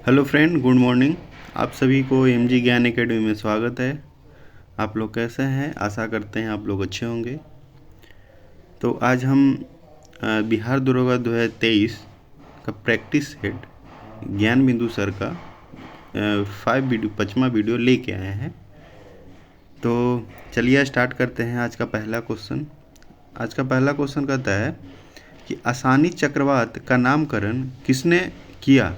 Hello friend, good morning. आप सभी को एमजी ज्ञान एकेडमी में स्वागत है। आप लोग कैसे हैं? आशा करते हैं आप लोग अच्छे होंगे। तो आज हम बिहार दरोगा 2023 का प्रैक्टिस सेट ज्ञान बिंदु सर का 5वां वीडियो लेके आए हैं। तो चलिए स्टार्ट करते हैं आज का पहला क्वेश्चन। आज का पहला क्वेश्चन कहता है कि आसानी चक्रवात का नामकरण किसने किया।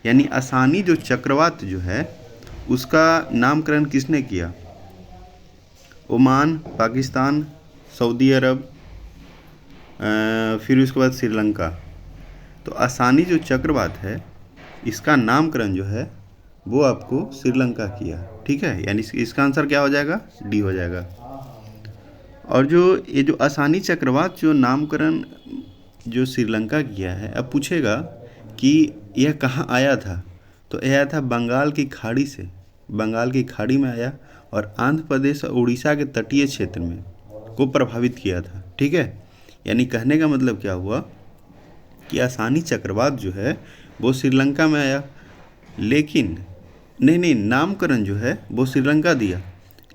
यानी आसानी जो चक्रवात जो है उसका नामकरण किसने किया? ओमान, पाकिस्तान, सऊदी अरब, फिर उसके बाद श्रीलंका। तो आसानी जो चक्रवात है इसका नामकरण जो है वो आपको श्रीलंका किया। ठीक है, यानी इसका आंसर क्या हो जाएगा? डी हो जाएगा। और जो ये जो आसानी चक्रवात जो नामकरण जो श्रीलंका किया है, अब पूछेगा कि यह कहाँ आया था। तो यह आया था बंगाल की खाड़ी से। बंगाल की खाड़ी में आया और आंध्र प्रदेश और उड़ीसा के तटीय क्षेत्र में को प्रभावित किया था। ठीक है, यानी कहने का मतलब क्या हुआ कि आसानी चक्रवात जो है वो श्रीलंका में आया, लेकिन नहीं नामकरण जो है वो श्रीलंका दिया,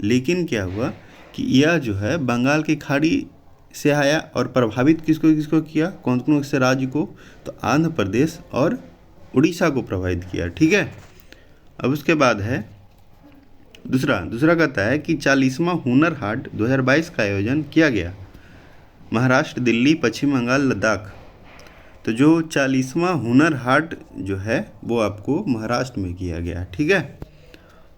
लेकिन क्या हुआ कि यह जो है बंगाल की खाड़ी से आया और प्रभावित किसको किसको किया, कौन कौन से राज्य को? तो आंध्र प्रदेश और उड़ीसा को प्रभावित किया। ठीक है, अब उसके बाद है दूसरा कहता है कि 40वां हुनर हाट 2022 का आयोजन किया गया महाराष्ट्र, दिल्ली, पश्चिम बंगाल, लद्दाख। तो जो 40वां हुनर हाट जो है वो आपको महाराष्ट्र में किया गया। ठीक है,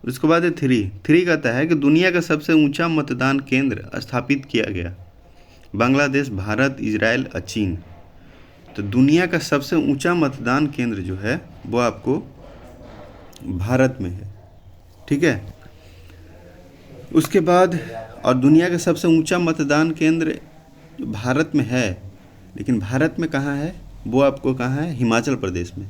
उसके बाद है थ्री कहता है कि दुनिया का सबसे ऊंचा मतदान केंद्र स्थापित किया गया बांग्लादेश, भारत, इजराइल और चीन। तो दुनिया का सबसे ऊंचा मतदान केंद्र जो है वो आपको भारत में है। ठीक है, उसके बाद और दुनिया का सबसे ऊंचा मतदान केंद्र भारत में है, लेकिन भारत में कहाँ है? वो आपको कहाँ है? हिमाचल प्रदेश में।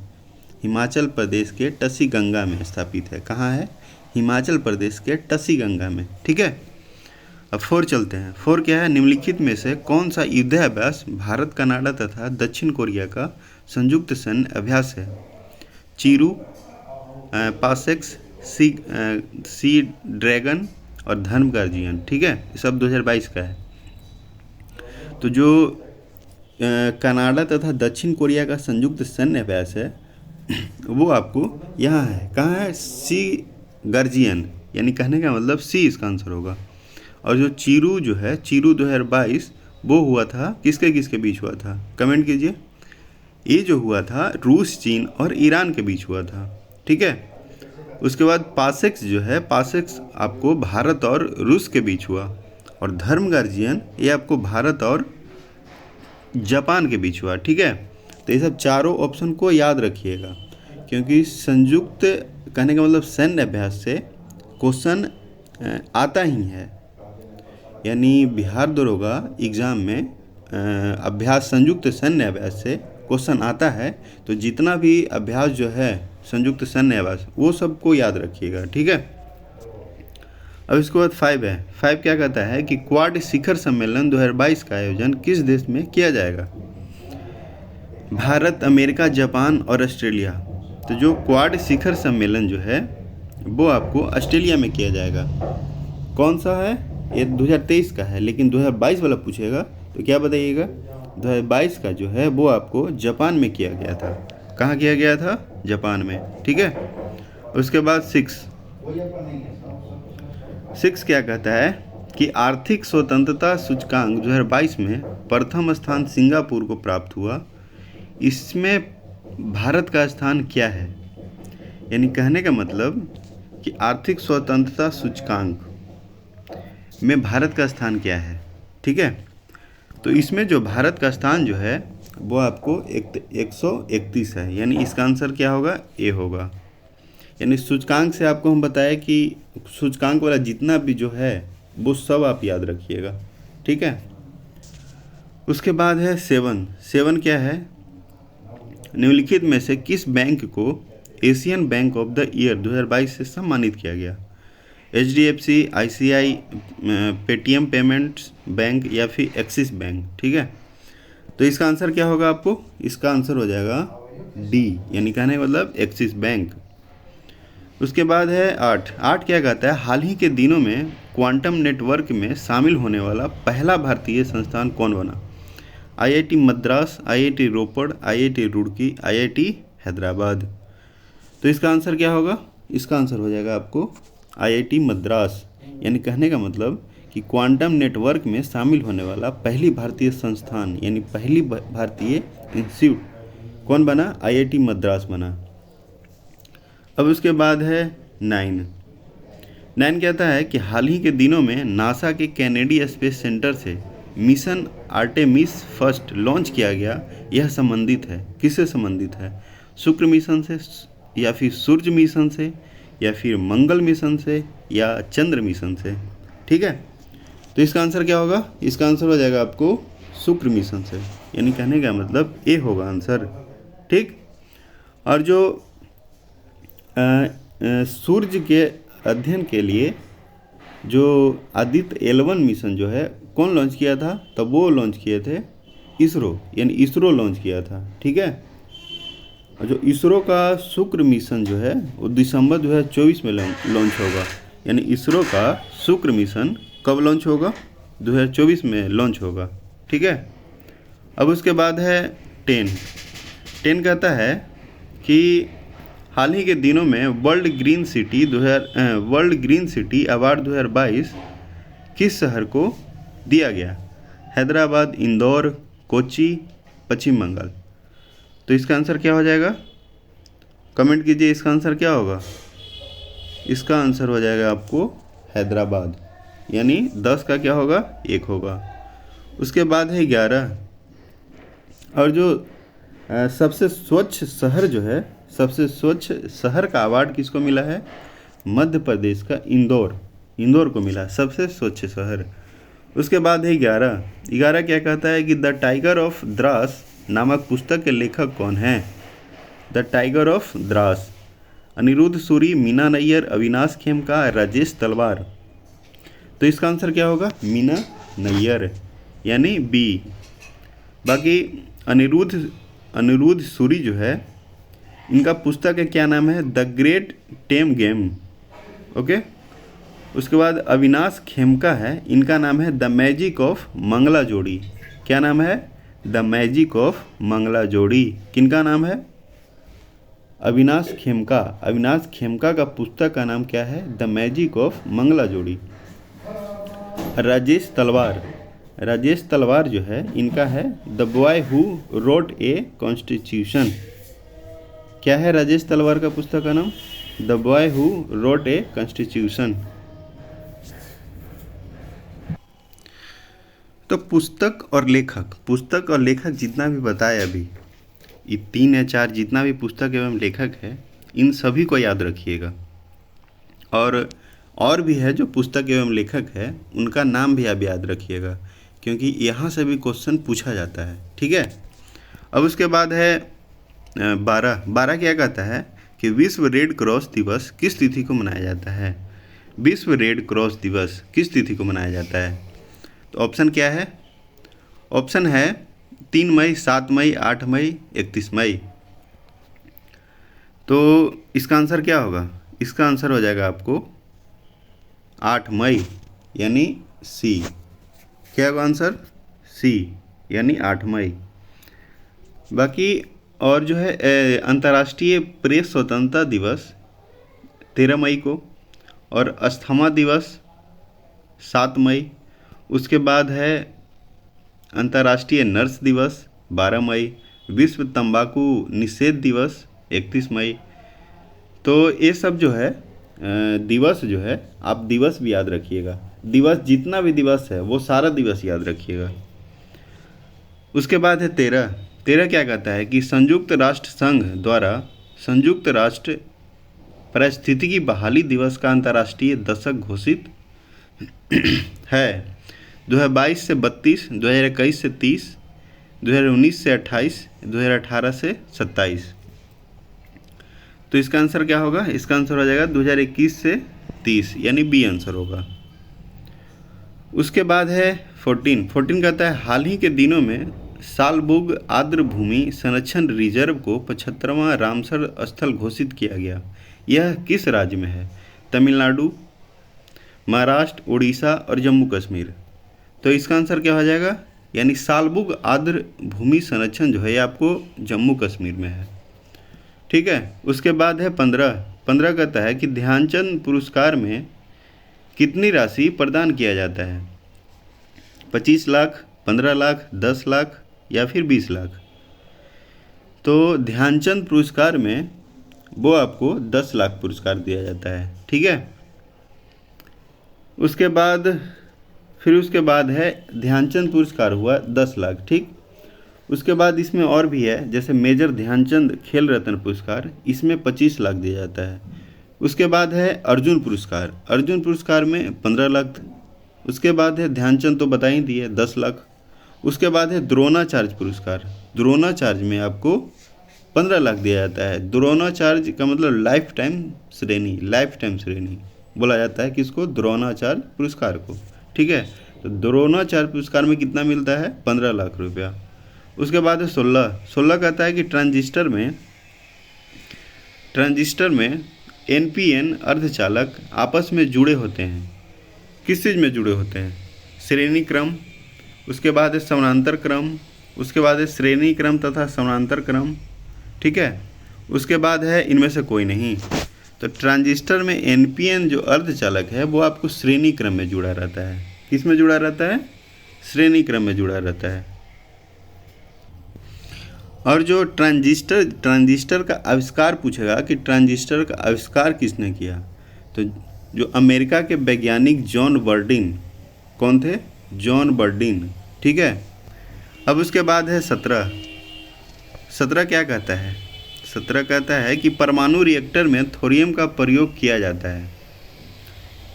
हिमाचल प्रदेश के टसी गंगा में स्थापित है। कहाँ है? हिमाचल प्रदेश के टसी गंगा में। ठीक है, अब 4 चलते हैं। 4 क्या है? निम्नलिखित में से कौन सा युद्धाभ्यास भारत, कनाडा तथा दक्षिण कोरिया का संयुक्त सैन्य अभ्यास है? चीरू, पासेक्स, सी ड्रैगन और धर्म गार्जियन। ठीक है, ये सब 2022 का है। तो जो कनाडा तथा दक्षिण कोरिया का संयुक्त सैन्य अभ्यास है वो आपको यहाँ है। कहाँ है? सी गार्जियन, यानी कहने का मतलब सी इसका आंसर होगा। और जो चीरू जो है, चीरू 2022 वो हुआ था किसके किसके बीच हुआ था? कमेंट कीजिए। ये जो हुआ था रूस, चीन और ईरान के बीच हुआ था। ठीक है, उसके बाद पासेक्स जो है, पासेक्स आपको भारत और रूस के बीच हुआ। और धर्म गार्जियन ये आपको भारत और जापान के बीच हुआ। ठीक है, तो ये सब चारों ऑप्शन को याद रखिएगा, क्योंकि संयुक्त कहने का मतलब सैन्य अभ्यास से क्वेश्चन आता ही है। यानी बिहार दरोगा एग्ज़ाम में अभ्यास संयुक्त सैन्य अभ्यास से क्वेश्चन आता है। तो जितना भी अभ्यास जो है संयुक्त सैन्य अभ्यास वो सबको याद रखिएगा। ठीक है, अब इसके बाद 5 है। 5 क्या कहता है कि क्वाड शिखर सम्मेलन 2022 का आयोजन किस देश में किया जाएगा? भारत, अमेरिका, जापान और ऑस्ट्रेलिया। तो जो क्वाड शिखर सम्मेलन जो है वो आपको ऑस्ट्रेलिया में किया जाएगा। कौन सा है? ये 2023 का है, लेकिन 2022 वाला पूछेगा तो क्या बताइएगा? 2022 का जो है वो आपको जापान में किया गया था। कहाँ किया गया था? जापान में। ठीक है, उसके बाद 6 क्या कहता है कि आर्थिक स्वतंत्रता सूचकांक 2022 में प्रथम स्थान सिंगापुर को प्राप्त हुआ। इसमें भारत का स्थान क्या है? यानी कहने का मतलब कि आर्थिक स्वतंत्रता सूचकांक में भारत का स्थान क्या है? ठीक है, तो इसमें जो भारत का स्थान जो है वो आपको 131 है। यानी इसका आंसर क्या होगा? ए होगा। यानी सूचकांक से आपको हम बताया कि सूचकांक वाला जितना भी जो है वो सब आप याद रखिएगा। ठीक है, उसके बाद है 7 क्या है? निम्नलिखित में से किस बैंक को Asian bank of the year 2022 से सम्मानित किया गया? HDFC, ICI, Paytm payments bank या फिर एक्सिस बैंक। ठीक है, तो इसका आंसर क्या होगा? आपको इसका आंसर हो जाएगा डी, यानी कहने का मतलब एक्सिस बैंक। उसके बाद है 8। 8 क्या कहता है, हाल ही के दिनों में क्वांटम नेटवर्क में शामिल होने वाला पहला भारतीय संस्थान कौन बना? आईआईटी मद्रास, आईआईटी रोपड़, आईआईटी रुड़की, आईआईटी हैदराबाद। तो इसका आंसर क्या होगा? इसका आंसर हो जाएगा आपको आईआईटी मद्रास। यानी कहने का मतलब कि क्वांटम नेटवर्क में शामिल होने वाला पहली भारतीय संस्थान यानी पहली भारतीय इंस्टीट्यूट कौन बना? आईआईटी मद्रास बना। अब उसके बाद है 9। 9 कहता है कि हाल ही के दिनों में नासा के कैनेडी स्पेस सेंटर से मिशन आर्टेमिस फर्स्ट लॉन्च किया गया। यह संबंधित है, किससे संबंधित है? शुक्र मिशन से, या फिर सूर्य मिशन से, या फिर मंगल मिशन से, या चंद्र मिशन से। ठीक है, तो इसका आंसर क्या होगा? इसका आंसर हो जाएगा आपको शुक्र मिशन से। यानी कहने का मतलब ए होगा आंसर। ठीक, और जो सूर्य के अध्ययन के लिए जो आदित्य L1 मिशन जो है कौन लॉन्च किया था? तब वो लॉन्च किए थे इसरो, यानी इसरो लॉन्च किया था। ठीक है, और जो इसरो का शुक्र मिशन जो है वो दिसंबर 2024 में लॉन्च होगा। यानी इसरो का शुक्र मिशन कब लॉन्च होगा? 2024 में लॉन्च होगा। ठीक है, अब उसके बाद है 10। 10 कहता है कि हाल ही के दिनों में वर्ल्ड ग्रीन सिटी अवार्ड 2022 किस शहर को दिया गया? हैदराबाद, इंदौर, कोच्चि, पश्चिम बंगाल। तो इसका आंसर क्या हो जाएगा? कमेंट कीजिए, इसका आंसर क्या होगा? इसका आंसर हो जाएगा आपको हैदराबाद। यानी 10 का क्या होगा? 1 होगा। उसके बाद है 11। और जो सबसे स्वच्छ शहर जो है, सबसे स्वच्छ शहर का अवार्ड किसको मिला है? मध्य प्रदेश का इंदौर को मिला सबसे स्वच्छ शहर। उसके बाद है 11। 11 क्या कहता है कि द टाइगर ऑफ द्रास नामक पुस्तक के लेखक कौन है? The Tiger of Drass, Anirudh Suri, Meena Nayyar, Avinash Khemka, Rajesh Talwar. तो इसका आंसर क्या होगा? मीना नैयर, यानी बी। बाकी अनिरुद्ध सूरी जो है, इनका पुस्तक है क्या नाम है? The great time game. Okay, उसके बाद अविनाश खेमका है, इनका नाम है द मैजिक ऑफ मंगला जोड़ी। क्या नाम है? द मैजिक ऑफ मंगला जोड़ी। किनका नाम है? अविनाश खेमका। अविनाश खेमका का पुस्तक का नाम क्या है? द मैजिक ऑफ मंगला जोड़ी। राजेश तलवार जो है, इनका है the boy who wrote a constitution. क्या है राजेश तलवार का पुस्तक का नाम? The boy who wrote a constitution. तो पुस्तक और लेखक जितना भी बताया अभी, ये 3 या 4 जितना भी पुस्तक एवं लेखक है, इन सभी को याद रखिएगा। और भी है जो पुस्तक एवं लेखक है, उनका नाम भी आप याद रखिएगा, क्योंकि यहाँ से भी क्वेश्चन पूछा जाता है। ठीक है, अब उसके बाद है 12 क्या कहता है कि विश्व रेड क्रॉस दिवस किस तिथि को मनाया जाता है? विश्व रेड क्रॉस दिवस किस तिथि को मनाया जाता है? तो ऑप्शन क्या है? ऑप्शन है 3 मई, 7 मई, 8 मई, 31 मई। तो इसका आंसर क्या होगा? इसका आंसर हो जाएगा आपको 8 मई, यानी सी। क्या होगा आंसर? सी, यानी 8 मई। बाकी और जो है अंतर्राष्ट्रीय प्रेस स्वतंत्रता दिवस 13 मई को, और अस्थमा दिवस 7 मई। उसके बाद है अंतर्राष्ट्रीय नर्स दिवस 12 मई, विश्व तंबाकू निषेध दिवस 31 मई। तो ये सब जो है दिवस जो है, आप दिवस भी याद रखिएगा। दिवस जितना भी दिवस है वो सारा दिवस याद रखिएगा। उसके बाद है 13 क्या कहता है कि संयुक्त राष्ट्र संघ द्वारा संयुक्त राष्ट्र पारिस्थितिकी बहाली दिवस का अंतर्राष्ट्रीय दशक घोषित है। 2022 से 32, 2021 से 30, 2019 से 28, 2018 से 27। तो इसका आंसर क्या होगा? इसका आंसर हो जाएगा 2021 से 30, यानी बी आंसर होगा। उसके बाद है 14 कहता है हाल ही के दिनों में सालबुग आर्द्र भूमि संरक्षण रिजर्व को 75वां रामसर स्थल घोषित किया गया? यह किस राज्य में है? तमिलनाडु, महाराष्ट्र, उड़ीसा और जम्मू कश्मीर। तो इसका आंसर क्या हो जाएगा? यानी सालबुग आर्द्र भूमि संरक्षण जो है ये आपको जम्मू कश्मीर में है। ठीक है। उसके बाद है 15 कहता है कि ध्यानचंद पुरस्कार में कितनी राशि प्रदान किया जाता है? 25 लाख, 15 लाख, 10 लाख या फिर 20 लाख। तो ध्यानचंद पुरस्कार में वो आपको 10 लाख पुरस्कार दिया जाता है। ठीक है। उसके बाद है ध्यानचंद पुरस्कार हुआ 10 लाख। ठीक। उसके बाद इसमें और भी है, जैसे मेजर ध्यानचंद खेल रत्न पुरस्कार, इसमें 25 लाख दिया जाता है। उसके बाद है अर्जुन पुरस्कार, अर्जुन पुरस्कार में 15 लाख। उसके बाद है ध्यानचंद तो बता ही दिए 10 लाख। उसके बाद है द्रोणाचार्य पुरस्कार, द्रोणाचार्य में आपको 15 लाख दिया जाता है। द्रोणाचार्य का मतलब लाइफ टाइम श्रेणी बोला जाता है किसको? द्रोणाचार्य पुरस्कार को। ठीक है। तो द्रोणाचार्य पुरस्कार में कितना मिलता है? 15 लाख रुपया। उसके बाद है 16 कहता है कि ट्रांजिस्टर में NPN अर्धचालक आपस में जुड़े होते हैं। किस चीज़ में जुड़े होते हैं? श्रेणी क्रम, उसके बाद है समानांतर क्रम, उसके बाद है श्रेणी क्रम तथा समानांतर क्रम। ठीक है। उसके बाद है इनमें से कोई नहीं। तो ट्रांजिस्टर में NPN जो अर्धचालक है वो आपको श्रेणी क्रम में जुड़ा रहता है। किस में जुड़ा रहता है? श्रेणी क्रम में जुड़ा रहता है। और जो ट्रांजिस्टर का आविष्कार पूछेगा कि ट्रांजिस्टर का आविष्कार किसने किया, तो जो अमेरिका के वैज्ञानिक जॉन बर्डिन, कौन थे? John Bardeen. ठीक है। अब उसके बाद है 17 क्या कहता है? 17 कहता है कि परमाणु रिएक्टर में थोरियम का प्रयोग किया जाता है।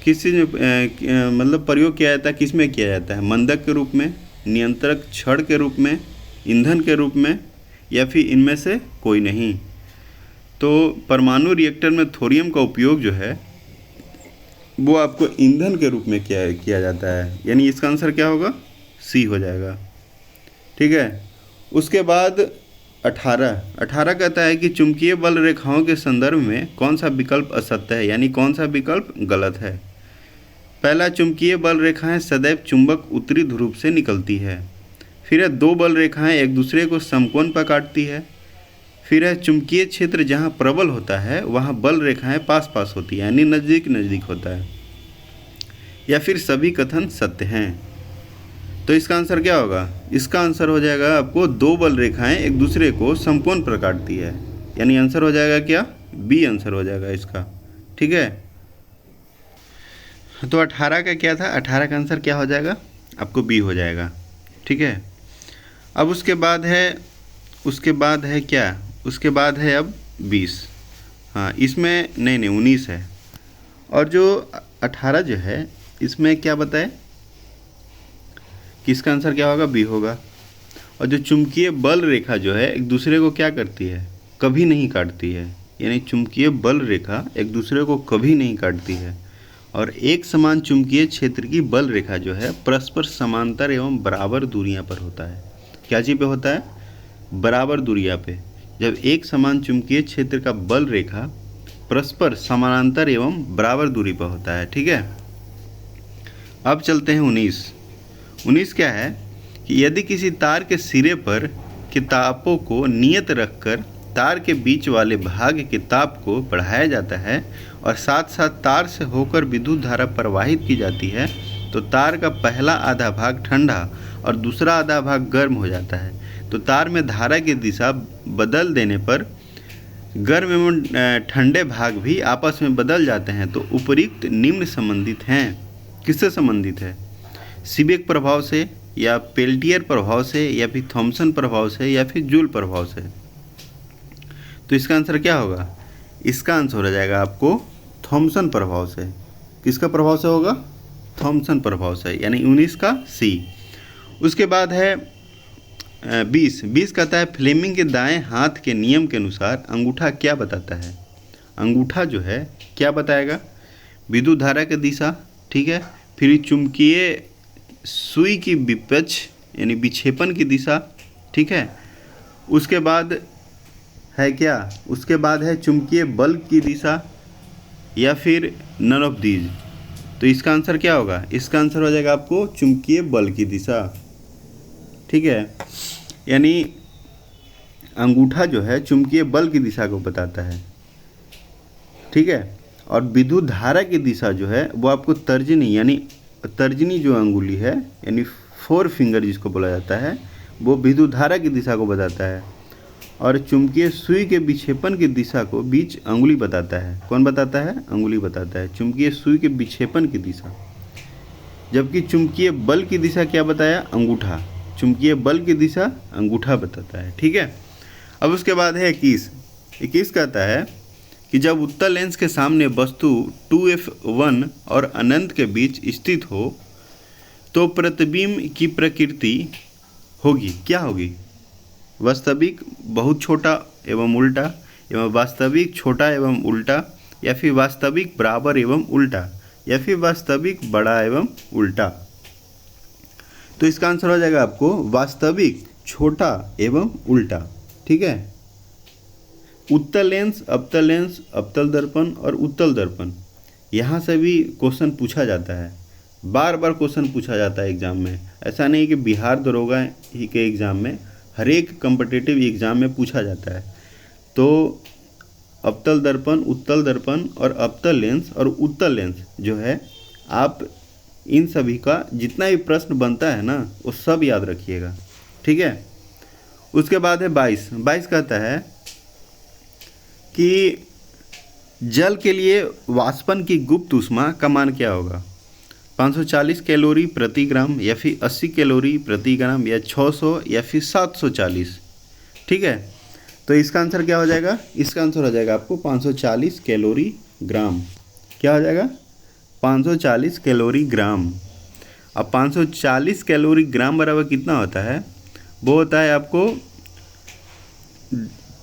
किस चीज़ में मतलब प्रयोग किया जाता है? किस में किया जाता है? मंदक के रूप में, नियंत्रक छड़ के रूप में, ईंधन के रूप में, या फिर इनमें से कोई नहीं। तो परमाणु रिएक्टर में थोरियम का उपयोग जो है वो आपको ईंधन के रूप में किया जाता है। यानी इसका आंसर क्या होगा? C हो जाएगा। ठीक है। उसके बाद 18 कहता है कि चुंबकीय बल रेखाओं के संदर्भ में कौन सा विकल्प असत्य है, यानी कौन सा विकल्प गलत है? पहला, चुंबकीय बल रेखाएं सदैव चुंबक उत्तरी ध्रुव से निकलती है। फिर है 2 बल रेखाएं एक दूसरे को समकोण पर काटती है। फिर है चुंबकीय क्षेत्र जहां प्रबल होता है वहां बल रेखाएं पास पास होती है, यानी नज़दीक नज़दीक होता है। या फिर सभी कथन सत्य हैं। तो इसका आंसर क्या होगा? इसका आंसर हो जाएगा आपको 2 बल रेखाएं एक दूसरे को समकोण पर काटती है, यानी आंसर हो जाएगा क्या? B आंसर हो जाएगा इसका। ठीक है। तो 18 का क्या था? 18 का आंसर क्या हो जाएगा? आपको B हो जाएगा। ठीक है। अब उसके बाद है क्या? उसके बाद है अब 20। हाँ, इसमें नहीं 19 है। और जो 18 जो है इसमें क्या बताए कि इसका आंसर क्या होगा? B होगा। और जो चुंबकीय बल रेखा जो है एक दूसरे को क्या करती है? कभी नहीं काटती है। यानी चुंबकीय बल रेखा एक दूसरे को कभी नहीं काटती है। और एक समान चुंबकीय क्षेत्र की बल रेखा जो है परस्पर समांतर एवं बराबर दूरियां पर होता है। क्या चीज़ पे होता है? बराबर दूरियां पे। जब एक समान चुंबकीय क्षेत्र का बल रेखा परस्पर समानांतर एवं बराबर दूरी पर होता है। ठीक है। अब चलते हैं 19 क्या है कि यदि किसी तार के सिरे पर के तापों को नियत रखकर तार के बीच वाले भाग के ताप को बढ़ाया जाता है और साथ साथ तार से होकर विद्युत धारा प्रवाहित की जाती है, तो तार का पहला आधा भाग ठंडा और दूसरा आधा भाग गर्म हो जाता है। तो तार में धारा की दिशा बदल देने पर गर्म एवं ठंडे भाग भी आपस में बदल जाते हैं। तो उपयुक्त निम्न संबंधित हैं। किससे संबंधित है? सीबेक प्रभाव से, या पेल्टियर प्रभाव से, या फिर थॉमसन प्रभाव से, या फिर जूल प्रभाव से। तो इसका आंसर क्या होगा? इसका आंसर हो जाएगा आपको थॉमसन प्रभाव से। किसका प्रभाव से होगा? थॉमसन प्रभाव से, यानी 19 का C। उसके बाद है 20 कहता है फ्लेमिंग के दाएं हाथ के नियम के अनुसार अंगूठा क्या बताता है? अंगूठा जो है क्या बताएगा? विद्युत धारा की दिशा। ठीक है। फिर चुंबकीय सुई की विपक्ष यानी विक्षेपण की दिशा। ठीक है। उसके बाद है क्या, उसके बाद है चुंबकीय बल की दिशा या फिर नन ऑफ दीज। तो इसका आंसर क्या होगा, इसका आंसर हो जाएगा आपको चुंबकीय बल की दिशा, ठीक है। यानी अंगूठा जो है चुंबकीय बल की दिशा को बताता है, ठीक है। और विद्युत धारा की दिशा जो है वो आपको तर्जनी, यानी तर्जनी जो अंगुली है, यानी 4 फिंगर जिसको बोला जाता है, वो विद्युत धारा की दिशा को बताता है। और चुंबकीय सुई के विक्षेपण की दिशा को बीच अंगुली बताता है। कौन बताता है, अंगुली बताता है चुंबकीय सुई के विक्षेपण की दिशा। जबकि चुंबकीय बल की दिशा क्या बताया, अंगूठा। चुंबकीय बल की दिशा अंगूठा बताता है, ठीक है। अब उसके बाद है 21 कहता है कि जब उत्तल लेंस के सामने वस्तु 2f1 और अनंत के बीच स्थित हो तो प्रतिबिंब की प्रकृति होगी, क्या होगी, वास्तविक बहुत छोटा एवं उल्टा, एवं वास्तविक छोटा एवं उल्टा, या फिर वास्तविक बराबर एवं उल्टा, या फिर वास्तविक बड़ा एवं उल्टा। तो इसका आंसर हो जाएगा आपको वास्तविक छोटा एवं उल्टा, ठीक है। उत्तल लेंस, अवतल दर्पण और उत्तल दर्पण, यहाँ से भी क्वेश्चन पूछा जाता है, बार बार क्वेश्चन पूछा जाता है एग्जाम में। ऐसा नहीं कि बिहार दरोगा ही के एग्ज़ाम में, हर एक कॉम्पिटिटिव एग्ज़ाम में पूछा जाता है। तो अवतल दर्पण, उत्तल दर्पण और अवतल लेंस और उत्तल लेंस जो है, आप इन सभी का जितना भी प्रश्न बनता है ना वो सब याद रखिएगा, ठीक है। उसके बाद है 22 कहता है कि जल के लिए वाष्पन की गुप्त ऊष्मा का मान क्या होगा, 540 कैलोरी प्रति ग्राम, या फिर 80 कैलोरी प्रति ग्राम, या 600, या फिर 740, ठीक है। तो इसका आंसर क्या हो जाएगा, इसका आंसर हो जाएगा आपको 540 कैलोरी ग्राम। क्या हो जाएगा, 540 कैलोरी ग्राम। अब 540 कैलोरी ग्राम बराबर कितना होता है, वो होता है आपको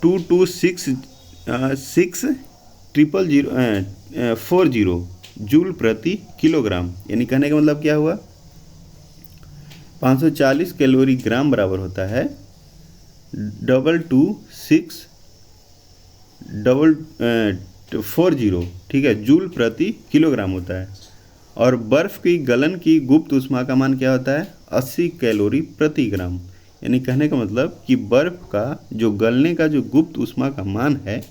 226640 जूल प्रति किलोग्राम। यानी कहने का मतलब क्या हुआ, 540 कैलोरी ग्राम बराबर होता है 22640, ठीक है, जूल प्रति किलोग्राम होता है। और बर्फ़ की गलन की गुप्त ऊष्मा का मान क्या होता है, 80 कैलोरी प्रति ग्राम। यानी कहने का मतलब कि बर्फ़ का जो गलने का जो गुप्त ऊष्मा का मान है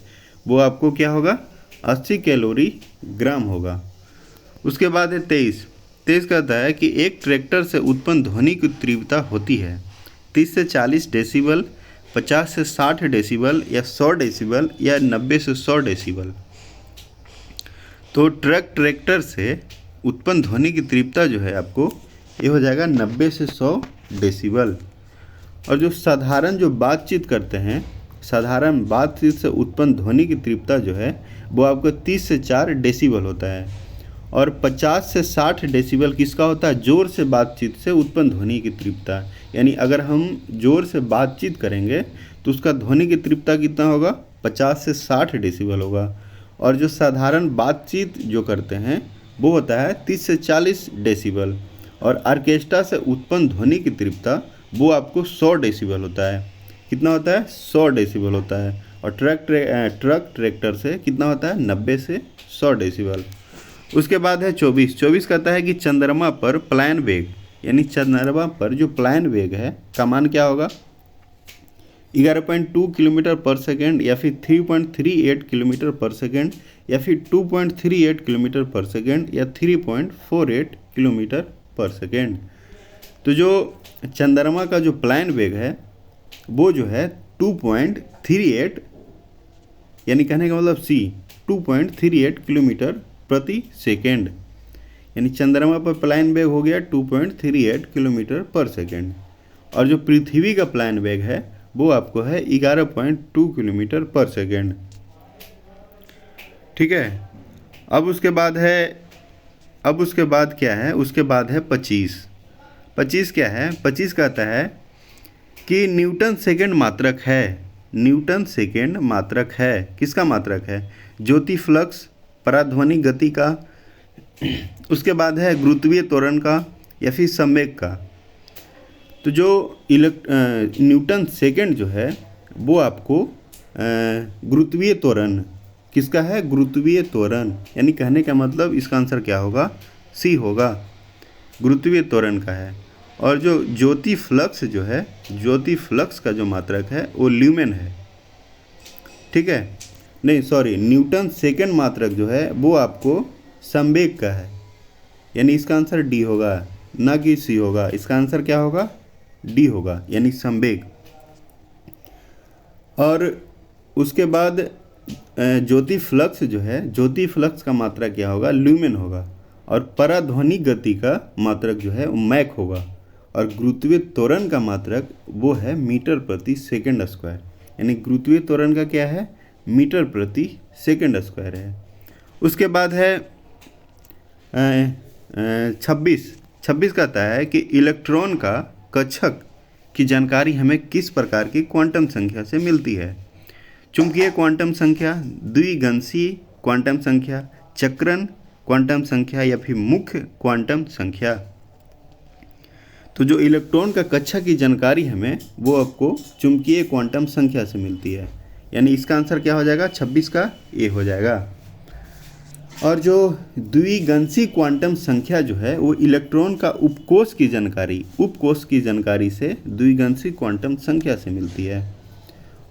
वो आपको क्या होगा, 80 कैलोरी ग्राम होगा। उसके बाद है 23 कहता है कि एक ट्रैक्टर से उत्पन्न ध्वनि की तीव्रता होती है 30 से 40 डेसिबल, 50 से 60 डेसिबल, या 100 डेसिबल, या 90 से 100 डेसिबल। तो ट्रैक्टर से उत्पन्न ध्वनि की तीव्रता जो है आपको ये हो जाएगा 90 से 100 डेसिबल। और जो साधारण जो बातचीत करते हैं, साधारण बातचीत से उत्पन्न ध्वनि की तीव्रता जो है वो आपको 30 से 4 डेसिबल होता है। और 50 से 60 डेसिबल किसका होता है, जोर से बातचीत से उत्पन्न ध्वनि की तीव्रता। यानी अगर हम जोर से बातचीत करेंगे तो उसका ध्वनि की तीव्रता कितना होगा, 50 से 60 डेसिबल होगा। और जो साधारण बातचीत जो करते हैं वो होता है 30 से 40 डेसिबल। और ऑर्केस्ट्रा से उत्पन्न ध्वनि की तीव्रता वो आपको 100 डेसिबल होता है। कितना होता है, 100 डेसिबल होता है। और ट्रैक्टर से कितना होता है, 90 से 100 डेसिबल। उसके बाद है 24 कहता है कि चंद्रमा पर प्लायन वेग, यानी चंद्रमा पर जो प्लायन वेग है का मान क्या होगा, 11.2 किलोमीटर पर सेकेंड, या फिर 3.38 किलोमीटर पर सेकेंड, या फिर 2.38 किलोमीटर पर सेकेंड, या 3.48 किलोमीटर पर सेकेंड। तो जो चंद्रमा का जो प्लायन वेग है वो जो है 2.38, यानी कहने का मतलब 2.38 किलोमीटर प्रति सेकेंड। यानी चंद्रमा पर प्लायन वेग हो गया 2.38 किलोमीटर पर सेकेंड। और जो पृथ्वी का प्लायन वेग है वो आपको है 11.2 किलोमीटर पर सेकेंड, ठीक है। अब उसके बाद क्या है, उसके बाद है 25 क्या है, 25 कहता है कि न्यूटन सेकेंड मात्रक है, किसका मात्रक है, ज्योति फ्लक्स, पराध्वनि गति का, उसके बाद है गुरुत्वीय त्वरण का, या फिर संवेग का। तो जो न्यूटन सेकंड जो है वो आपको गुरुत्वीय त्वरण किसका है, गुरुत्वीय त्वरण, यानी कहने का मतलब इसका आंसर क्या होगा, सी होगा, गुरुत्वीय त्वरण का है। और जो ज्योति फ्लक्स जो है, ज्योति फ्लक्स का जो मात्रक है वो ल्यूमेन है, ठीक है, नहीं सॉरी, न्यूटन सेकंड मात्रक जो है वो आपको संवेग का है, यानी इसका आंसर डी होगा, ना कि सी होगा। इसका आंसर क्या होगा, डी होगा, यानी संवेग। और उसके बाद ज्योति फ्लक्स जो है, ज्योति फ्लक्स का मात्रक क्या होगा, ल्यूमेन होगा। और पराध्वनि गति का मात्रक जो है वो मैक होगा। और गुरुत्वीय त्वरण का मात्रक वो है मीटर प्रति सेकंड स्क्वायर, यानी गुरुत्वीय त्वरण का क्या है, मीटर प्रति सेकंड स्क्वायर है। उसके बाद है 26 कहता है कि इलेक्ट्रॉन का कक्षक की जानकारी हमें किस प्रकार की क्वांटम संख्या से मिलती है। चुंबकीय क्वांटम संख्या, द्विगंशीय क्वांटम संख्या, चक्रण क्वांटम संख्या या फिर मुख्य क्वांटम संख्या। तो जो इलेक्ट्रॉन का कक्षा की जानकारी हमें वो आपको चुंबकीय क्वांटम संख्या से मिलती है, यानी इसका आंसर क्या हो जाएगा, 26 का ए हो जाएगा। और जो द्विगंशीय क्वांटम संख्या जो है वो इलेक्ट्रॉन का उपकोष की जानकारी से द्विगंशीय क्वांटम संख्या से मिलती है।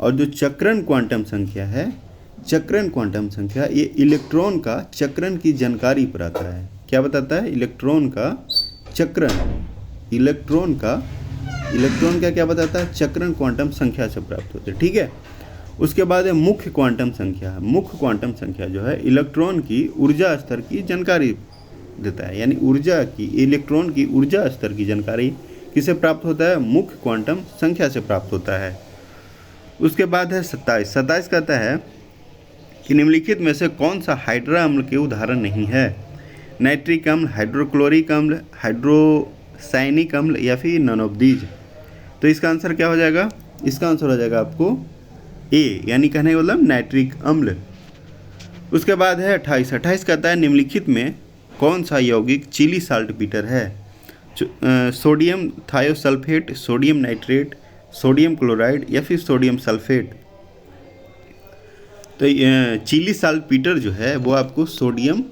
और जो चक्रण क्वांटम संख्या है, चक्रण क्वांटम संख्या, ये इलेक्ट्रॉन का चक्रण की जानकारी पर आता है। क्या बताता है, इलेक्ट्रॉन का चक्रण, इलेक्ट्रॉन का क्या बताता है, चक्रण क्वांटम संख्या से प्राप्त होते हैं, ठीक है। उसके बाद है मुख्य क्वांटम संख्या। मुख्य क्वांटम संख्या जो है इलेक्ट्रॉन की ऊर्जा स्तर की जानकारी देता है, यानी इलेक्ट्रॉन की ऊर्जा स्तर की जानकारी किसे प्राप्त होता है, मुख्य क्वांटम संख्या से प्राप्त होता है। उसके बाद है 27 कहता है कि निम्नलिखित में से कौन सा हाइड्रा अम्ल के उदाहरण नहीं है, नाइट्रिक अम्ल, हाइड्रोक्लोरिक अम्ल, हाइड्रोसायनिक अम्ल या फिर नन ऑफ दीज। तो इसका आंसर क्या हो जाएगा, इसका आंसर हो जाएगा आपको ए, यानी कहने का मतलब नाइट्रिक अम्ल। उसके बाद है 28 कहता है निम्नलिखित में कौन सा यौगिक चिली साल्टपीटर है, sodium thiosulphate, sodium nitrate, sodium chloride या फिर सोडियम सल्फेट। तो चिली साल्टपीटर जो है वो आपको सोडियम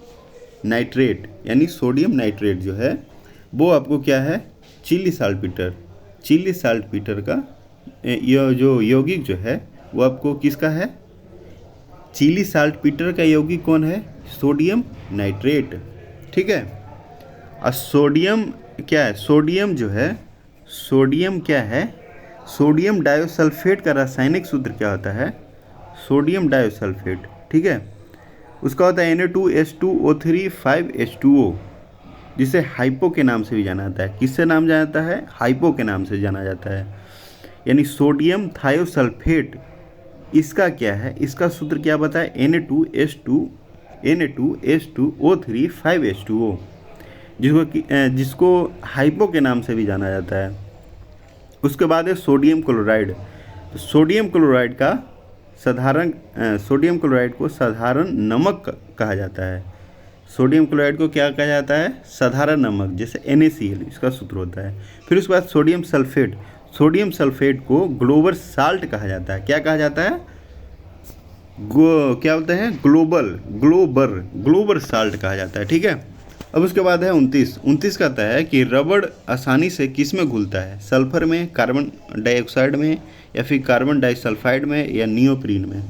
नाइट्रेट, यानी सोडियम नाइट्रेट जो है वो आपको क्या है, चिली साल्टपीटर का जो यौगिक जो है वो आपको किसका है, चिली साल्टपीटर का यौगिक कौन है, सोडियम नाइट्रेट, ठीक है। और सोडियम क्या है, सोडियम जो है, सोडियम क्या है, सोडियम डाइसल्फेट का रासायनिक सूत्र क्या होता है, सोडियम डाइसल्फेट, ठीक है। उसका होता है Na2H2O3 5H2O, जिसे हाइपो के नाम से भी जाना जाता है। किससे नाम जाना जाता है, हाइपो के नाम से जाना जाता है। यानी सोडियम थायोसल्फेट इसका क्या है, इसका सूत्र क्या बताए, Na2H2O3 5H2O, जिसको हाइपो के नाम से भी जाना जाता है। उसके बाद है सोडियम क्लोराइड। तो सोडियम क्लोराइड को साधारण नमक कहा जाता है। सोडियम क्लोराइड को क्या कहा जाता है, साधारण नमक, जैसे NaCl, इसका सूत्र होता है। फिर उसके बाद सोडियम सल्फेट को ग्लोबल साल्ट कहा जाता है। क्या कहा जाता है, क्या होता है, ग्लोबल साल्ट कहा जाता है, ठीक है। अब उसके बाद है 29 कहता है कि रबड़ आसानी से किस में घुलता है, सल्फर में, कार्बन डाइऑक्साइड में या फिर कार्बन डाइसल्फाइड में या नियोप्रीन में।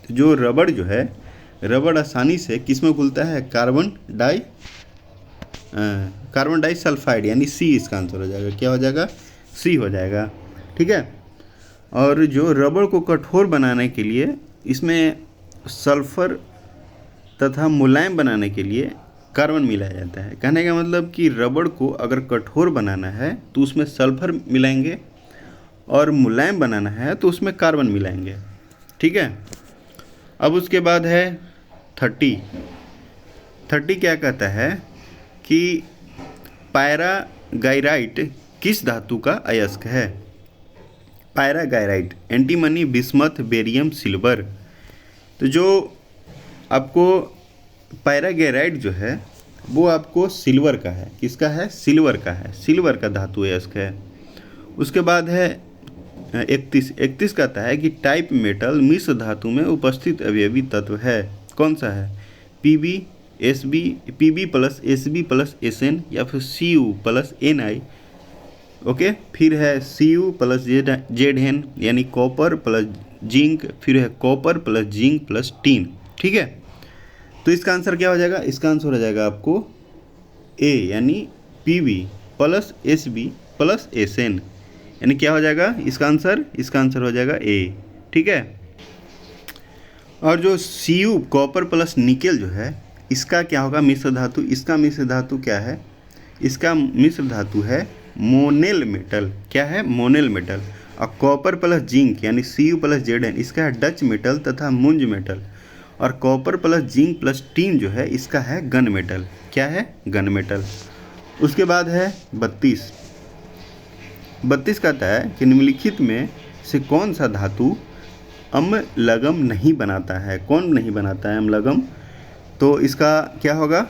तो जो रबड़ जो है, रबड़ आसानी से किस में घुलता है, कार्बन डाइसल्फाइड, यानी सी इसका आंसर हो जाएगा। क्या हो जाएगा, सी हो जाएगा, ठीक है। और जो रबड़ को कठोर बनाने के लिए इसमें सल्फर तथा मुलायम बनाने के लिए कार्बन मिलाया जाता है। कहने का मतलब कि रबड़ को अगर कठोर बनाना है तो उसमें सल्फर मिलाएंगे और मुलायम बनाना है तो उसमें कार्बन मिलाएंगे, ठीक है। अब उसके बाद है 30 क्या कहता है कि पैरागाइराइट किस धातु का अयस्क है। पैरागाइराइट, एंटीमनी, बिस्मथ, बेरियम, सिल्वर। तो जो आपको पैरागाइराइट जो है वो आपको सिल्वर का है। किसका है, सिल्वर का है, सिल्वर का धातु अयस्क है। उसके बाद है 31 कहता है कि टाइप मेटल मिश्र धातु में उपस्थित अवयवी तत्व है, कौन सा है? PB plus SB plus SN या फिर सीयू प्लस एनआई। ओके, फिर है सीयू प्लस जेड एन यानी कॉपर प्लस जिंक, फिर है copper plus zinc plus tin. ठीक है, तो इसका आंसर क्या हो जाएगा? इसका आंसर हो जाएगा आपको ए यानी PB plus SB plus SN, यानी क्या हो जाएगा इसका आंसर? इसका आंसर हो जाएगा ए। ठीक है, और जो सीयू कॉपर प्लस निकेल जो है इसका क्या होगा मिश्र धातु? इसका मिश्र धातु क्या है? इसका मिश्र धातु है मोनेल मेटल। क्या है? Monel metal. और कॉपर प्लस जिंक यानी सीयू प्लस जेड एन इसका है डच मेटल तथा मुंज मेटल। और copper plus zinc plus tin जो है इसका है गन मेटल। क्या है? Gun metal. उसके बाद है 32 कहता है कि निम्नलिखित में से कौन सा धातु अम्लगम नहीं बनाता है? कौन नहीं बनाता है अम्लगम? तो इसका क्या होगा?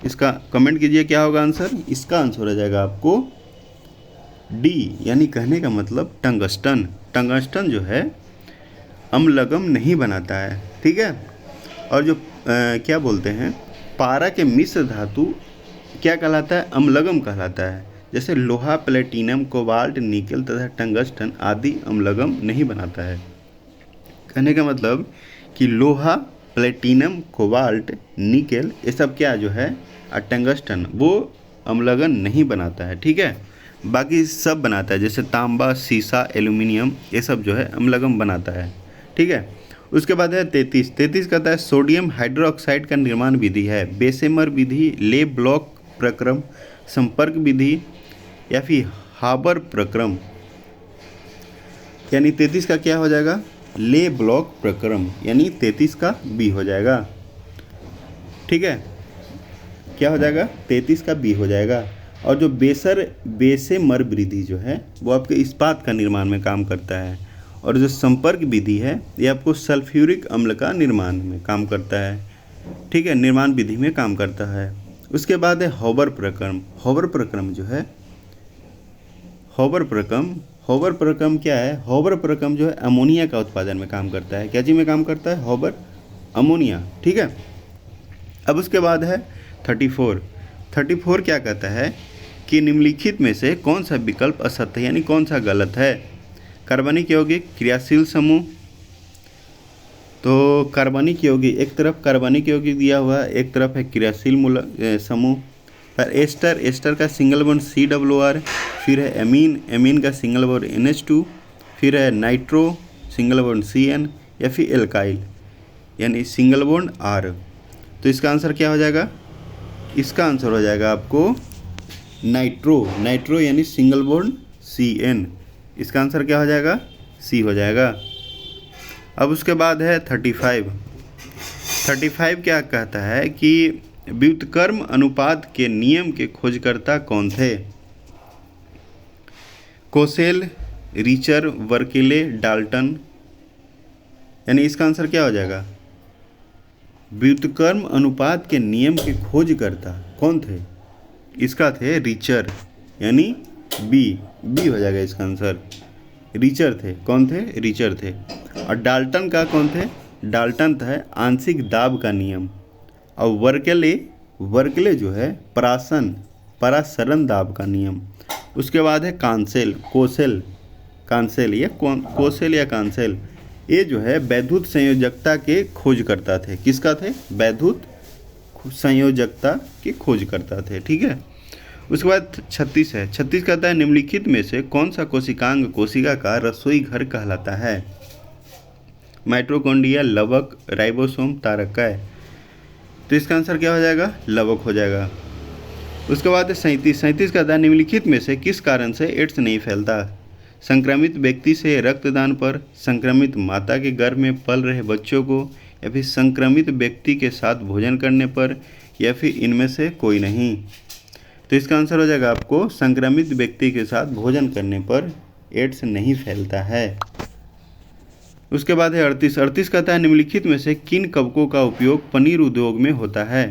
इसका कमेंट कीजिए क्या होगा आंसर? इसका आंसर हो जाएगा आपको डी, यानी कहने का मतलब टंगस्टन। टंगस्टन जो है अम्लगम नहीं बनाता है। ठीक है, और जो क्या बोलते हैं पारा के मिश्र धातु क्या कहलाता है? अम्लगम कहलाता है। जैसे लोहा, प्लेटिनम, कोबाल्ट, निकेल तथा टंगस्टन आदि अम्लगम नहीं बनाता है। कहने का मतलब कि लोहा, प्लेटिनम, कोबाल्ट, निकेल ये सब क्या जो है और टंगस्टन वो अम्लगम नहीं बनाता है। ठीक है, बाकी सब बनाता है, जैसे तांबा, शीशा, एल्यूमिनियम ये सब जो है अम्लगम बनाता है। ठीक है, उसके बाद है 33 कहता है सोडियम हाइड्रोक्साइड का निर्माण विधि है बेसेमर विधि, ले ब्लॉक प्रक्रम, संपर्क विधि या फिर हाबर प्रक्रम। यानी 33 का क्या हो जाएगा? ले ब्लॉक प्रक्रम, यानी 33 का बी हो जाएगा। ठीक है, क्या हो जाएगा? 33 का बी हो जाएगा। और जो बेसेमर विधि जो है वो आपके इस्पात का निर्माण में काम करता है। और जो संपर्क विधि है ये आपको सल्फ्यूरिक अम्ल का निर्माण में काम करता है। ठीक है, निर्माण विधि में काम करता है। उसके बाद है हॉबर प्रक्रम। हॉबर प्रक्रम जो है हॉबर प्रक्रम क्या है? हॉबर प्रक्रम जो है अमोनिया का उत्पादन में काम करता है। क्या चीज़ में काम करता है? Haber, ammonia. ठीक है, अब उसके बाद है 34 क्या कहता है कि निम्नलिखित में से कौन सा विकल्प असत्य है, यानी कौन सा गलत है? कार्बनिक यौगिक क्रियाशील समूह, तो कार्बनिक यौगिक एक तरफ कार्बनिक यौगिक दिया हुआ है, एक तरफ है क्रियाशील समूह। फिर एस्टर का सिंगल बॉन्ड COR, फिर है एमीन का सिंगल बॉन्ड NH2, फिर है नाइट्रो सिंगल बॉन्ड CN या फिर एल्काइल यानी सिंगल बॉन्ड R। तो इसका आंसर क्या हो जाएगा? इसका आंसर हो जाएगा आपको नाइट्रो यानी सिंगल बॉन्ड CN। इसका आंसर क्या हो जाएगा? C हो जाएगा। अब उसके बाद है 35 क्या कहता है कि व्युत्क्रम अनुपात के नियम के खोजकर्ता कौन थे? Kossel, Richter, Berkeley, Dalton. यानी इसका आंसर क्या हो जाएगा? व्युत्क्रम अनुपात के नियम के खोजकर्ता कौन थे? इसका थे रिचर, यानी बी हो जाएगा इसका आंसर। रिचर थे, कौन थे? रिचर थे। और डाल्टन का कौन थे? डाल्टन था आंशिक दाब का नियम। और वर्कले जो है परासरण दाब का नियम। उसके बाद है कोसेल या कांसेल, ये जो है वैद्युत संयोजकता के खोजकर्ता थे। किसका थे? वैद्युत संयोजकता के खोजकर्ता थे। ठीक है, उसके बाद 36 है। 36 कहता है निम्नलिखित में से कौन सा कोशिकांग कोशिका का रसोई घर कहलाता है? माइटोकॉन्ड्रिया, लवक, राइबोसोम, तारकाय। तो इसका आंसर क्या हो जाएगा? लवक हो जाएगा। उसके बाद 37 कहता है निम्नलिखित में से किस कारण से एड्स नहीं फैलता? संक्रमित व्यक्ति से रक्तदान पर, संक्रमित माता के गर्भ में पल रहे बच्चों को, या फिर संक्रमित व्यक्ति के साथ भोजन करने पर, या फिर इनमें से कोई नहीं। तो इसका आंसर हो जाएगा आपको संक्रमित व्यक्ति के साथ भोजन करने पर एड्स नहीं फैलता है। उसके बाद है 38 कहता है निम्नलिखित में से किन कवकों का उपयोग पनीर उद्योग में होता है?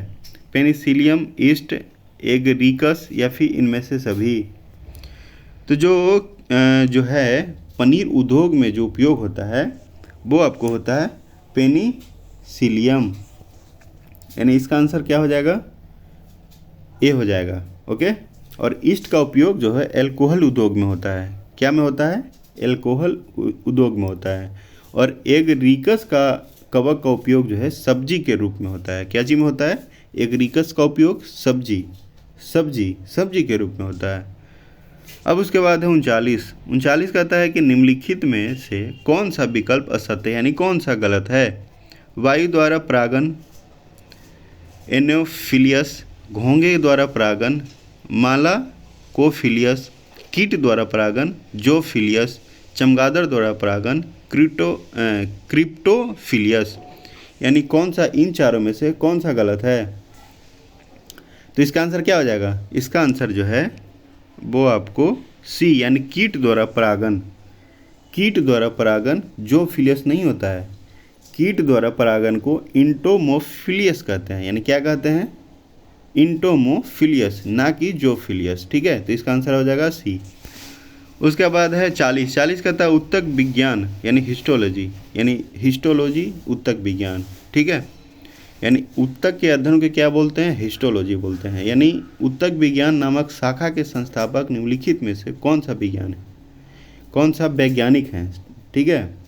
पेनिसिलियम, ईस्ट, एगरिकस या फिर इनमें से सभी। तो जो जो है पनीर उद्योग में जो उपयोग होता है वो आपको होता है पेनिसिलियम, यानी इसका आंसर क्या हो जाएगा, ए हो जाएगा। ओके। और ईस्ट का उपयोग जो है एल्कोहल उद्योग में होता है। क्या में होता है, एल्कोहल उद्योग में होता है। और एगरीकस का कवक का उपयोग जो है सब्जी के रूप में होता है। क्या चीज में होता है, एगरीकस का उपयोग सब्जी के रूप में होता है। अब उसके बाद है 39 कहता है कि निम्नलिखित में से कौन सा विकल्प असत्य यानी कौन सा गलत है। वायु द्वारा परागन, एनोफिलियस, घोंघे द्वारा परागन, माला कोफिलियस, कीट द्वारा परागन, जोफिलियस, चमगादड़ द्वारा परागन, क्रिप्टोफिलियस, यानी कौन सा इन चारों में से कौन सा गलत है। तो इसका आंसर क्या हो जाएगा, इसका आंसर जो है वो आपको सी यानी कीट द्वारा परागन जोफिलियस नहीं होता है। कीट द्वारा परागन को इंटोमोफिलियस कहते हैं, यानी क्या कहते हैं, इंटोमोफिलियस, ना कि जोफिलियस। ठीक है, तो इसका आंसर हो जाएगा सी। उसके बाद है 40 कहता है उत्तक विज्ञान यानी हिस्टोलॉजी उत्तक विज्ञान। ठीक है, यानी उत्तक के अध्ययन के क्या बोलते हैं, हिस्टोलॉजी बोलते हैं। यानी उत्तक विज्ञान नामक शाखा के संस्थापक निम्नलिखित में से कौन सा वैज्ञानिक हैं। ठीक है,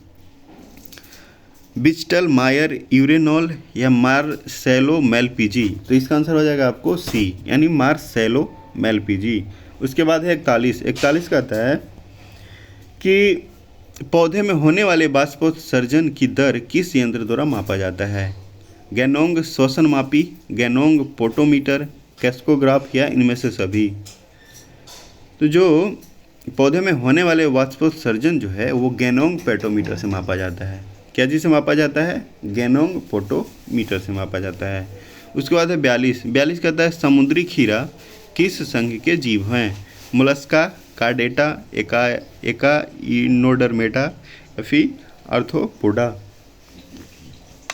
बिस्टल, मायर, यूरेनॉल या मार्सेलो मेलपीजी। तो इसका आंसर हो जाएगा आपको सी यानी मार्सेलो मेलपीजी। उसके बाद है 41 कहता है कि पौधे में होने वाले बाष्पोत्सर्जन की दर किस यंत्र द्वारा मापा जाता है। गैनोंग श्वसन मापी, गैनोंग पोटोमीटर, कैस्कोग्राफ या इनमें से सभी। तो जो पौधे में होने वाले बाष्पोत्सर्जन जो है वो गैनोंग पेटोमीटर से मापा जाता है। क्या चीज़ से मापा जाता है, गैनोंग पोटोमीटर से मापा जाता है। उसके बाद है 42 कहता है समुद्री खीरा किस संघ के जीव हैं। मोलस्का, कार्डेटा, एकाइनोडर्मेटा या फिर आर्थ्रोपोडा।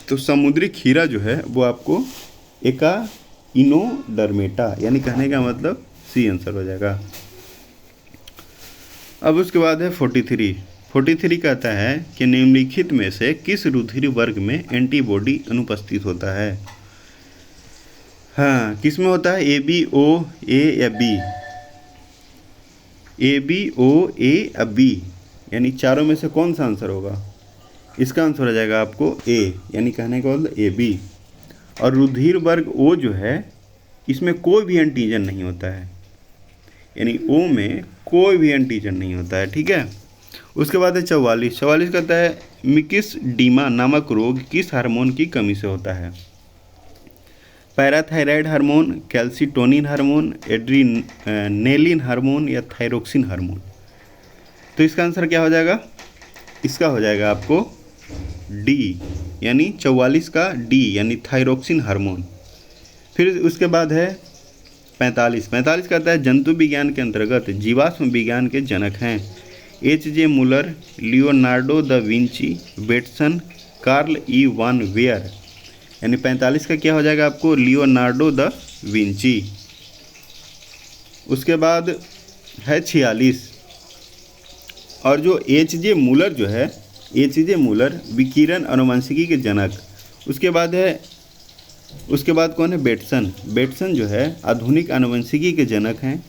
तो समुद्री खीरा जो है वो आपको एकाइनोडर्मेटा, यानी कहने का मतलब सी आंसर हो जाएगा। अब उसके बाद है 43 कहता है कि निम्नलिखित में से किस रुधिर वर्ग में एंटीबॉडी अनुपस्थित होता है। हाँ, किस में होता है, ए बी ओ ए या बी, ए बी ओ ए या बी, यानी चारों में से कौन सा आंसर होगा। इसका आंसर हो जाएगा आपको ए, यानी कहने का मतलब ए बी। और रुधिर वर्ग ओ जो है इसमें कोई भी एंटीजन नहीं होता है, यानी ओ में कोई भी एंटीजन नहीं होता है। ठीक है, उसके बाद है 44 कहता है मिक्सडीमा नामक रोग किस हार्मोन की कमी से होता है। Parathyroid hormone, calcitonin hormone, adrenaline hormone या थायरोक्सिन हार्मोन। तो इसका आंसर क्या हो जाएगा, इसका हो जाएगा आपको डी, यानी 44 का डी यानी थायरोक्सिन हार्मोन। फिर उसके बाद है 45 कहता है जंतु विज्ञान के अंतर्गत जीवाश्म विज्ञान के जनक हैं। H.J. Muller, Leonardo da Vinci, Bateson, Karl E von Baer. यानी 45 का क्या हो जाएगा आपको, लियोनार्डो द विंची। उसके बाद है 46 और जो H.J. मूलर जो है, H.J. मूलर विकिरण अनुवंशिकी के जनक। उसके बाद कौन है, बेटसन जो है आधुनिक अनुवंशिकी के जनक हैं।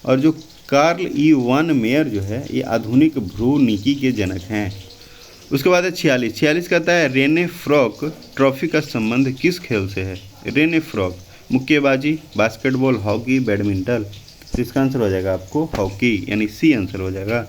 और जो कार्ल ई वान मेयर जो है ये आधुनिक भ्रूणिकी के जनक हैं। उसके बाद है 46 कहता है रेने फ्रॉक ट्रॉफी का संबंध किस खेल से है। रेने फ्रॉक, मुक्केबाजी, बास्केटबॉल, हॉकी, बैडमिंटन। तो इसका आंसर हो जाएगा आपको हॉकी, यानी सी आंसर हो जाएगा।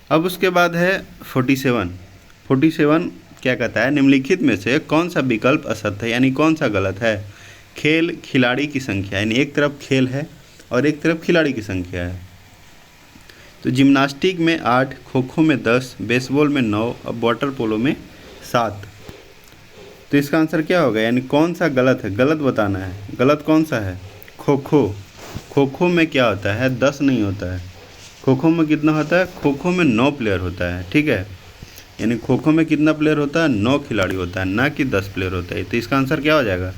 अब उसके बाद है 47 क्या कहता है, निम्नलिखित में से कौन सा विकल्प असत्य है, यानी कौन सा गलत है। खेल खिलाड़ी की संख्या, यानी एक तरफ खेल है और एक तरफ खिलाड़ी की संख्या है। तो जिम्नास्टिक में 8, खो खो में 10, बेसबॉल में 9 और वाटर पोलो में 7। तो इसका आंसर क्या होगा, यानी कौन सा गलत है, गलत बताना है। गलत कौन सा है, खो खो में क्या होता है, 10 नहीं होता है। खो खो में कितना होता है, खो खो में 9 प्लेयर होता है। ठीक है, यानी खो खो में कितना प्लेयर होता है, 9 खिलाड़ी होता है, ना कि 10 प्लेयर होता है। तो इसका आंसर क्या हो जाएगा,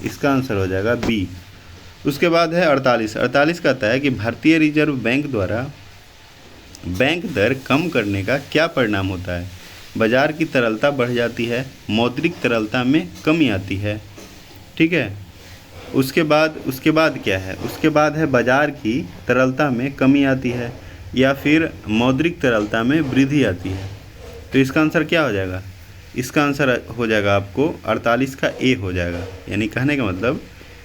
इसका आंसर हो जाएगा बी, उसके बाद है 48। 48 कहता है कि भारतीय रिजर्व बैंक द्वारा बैंक दर कम करने का क्या परिणाम होता है। बाजार की तरलता बढ़ जाती है, मौद्रिक तरलता में कमी आती है। ठीक है, उसके बाद क्या है, उसके बाद है बाजार की तरलता में कमी आती है या फिर मौद्रिक तरलता में वृद्धि आती है। तो इसका आंसर क्या हो जाएगा, इसका आंसर हो जाएगा आपको 48 का ए हो जाएगा। यानी कहने का मतलब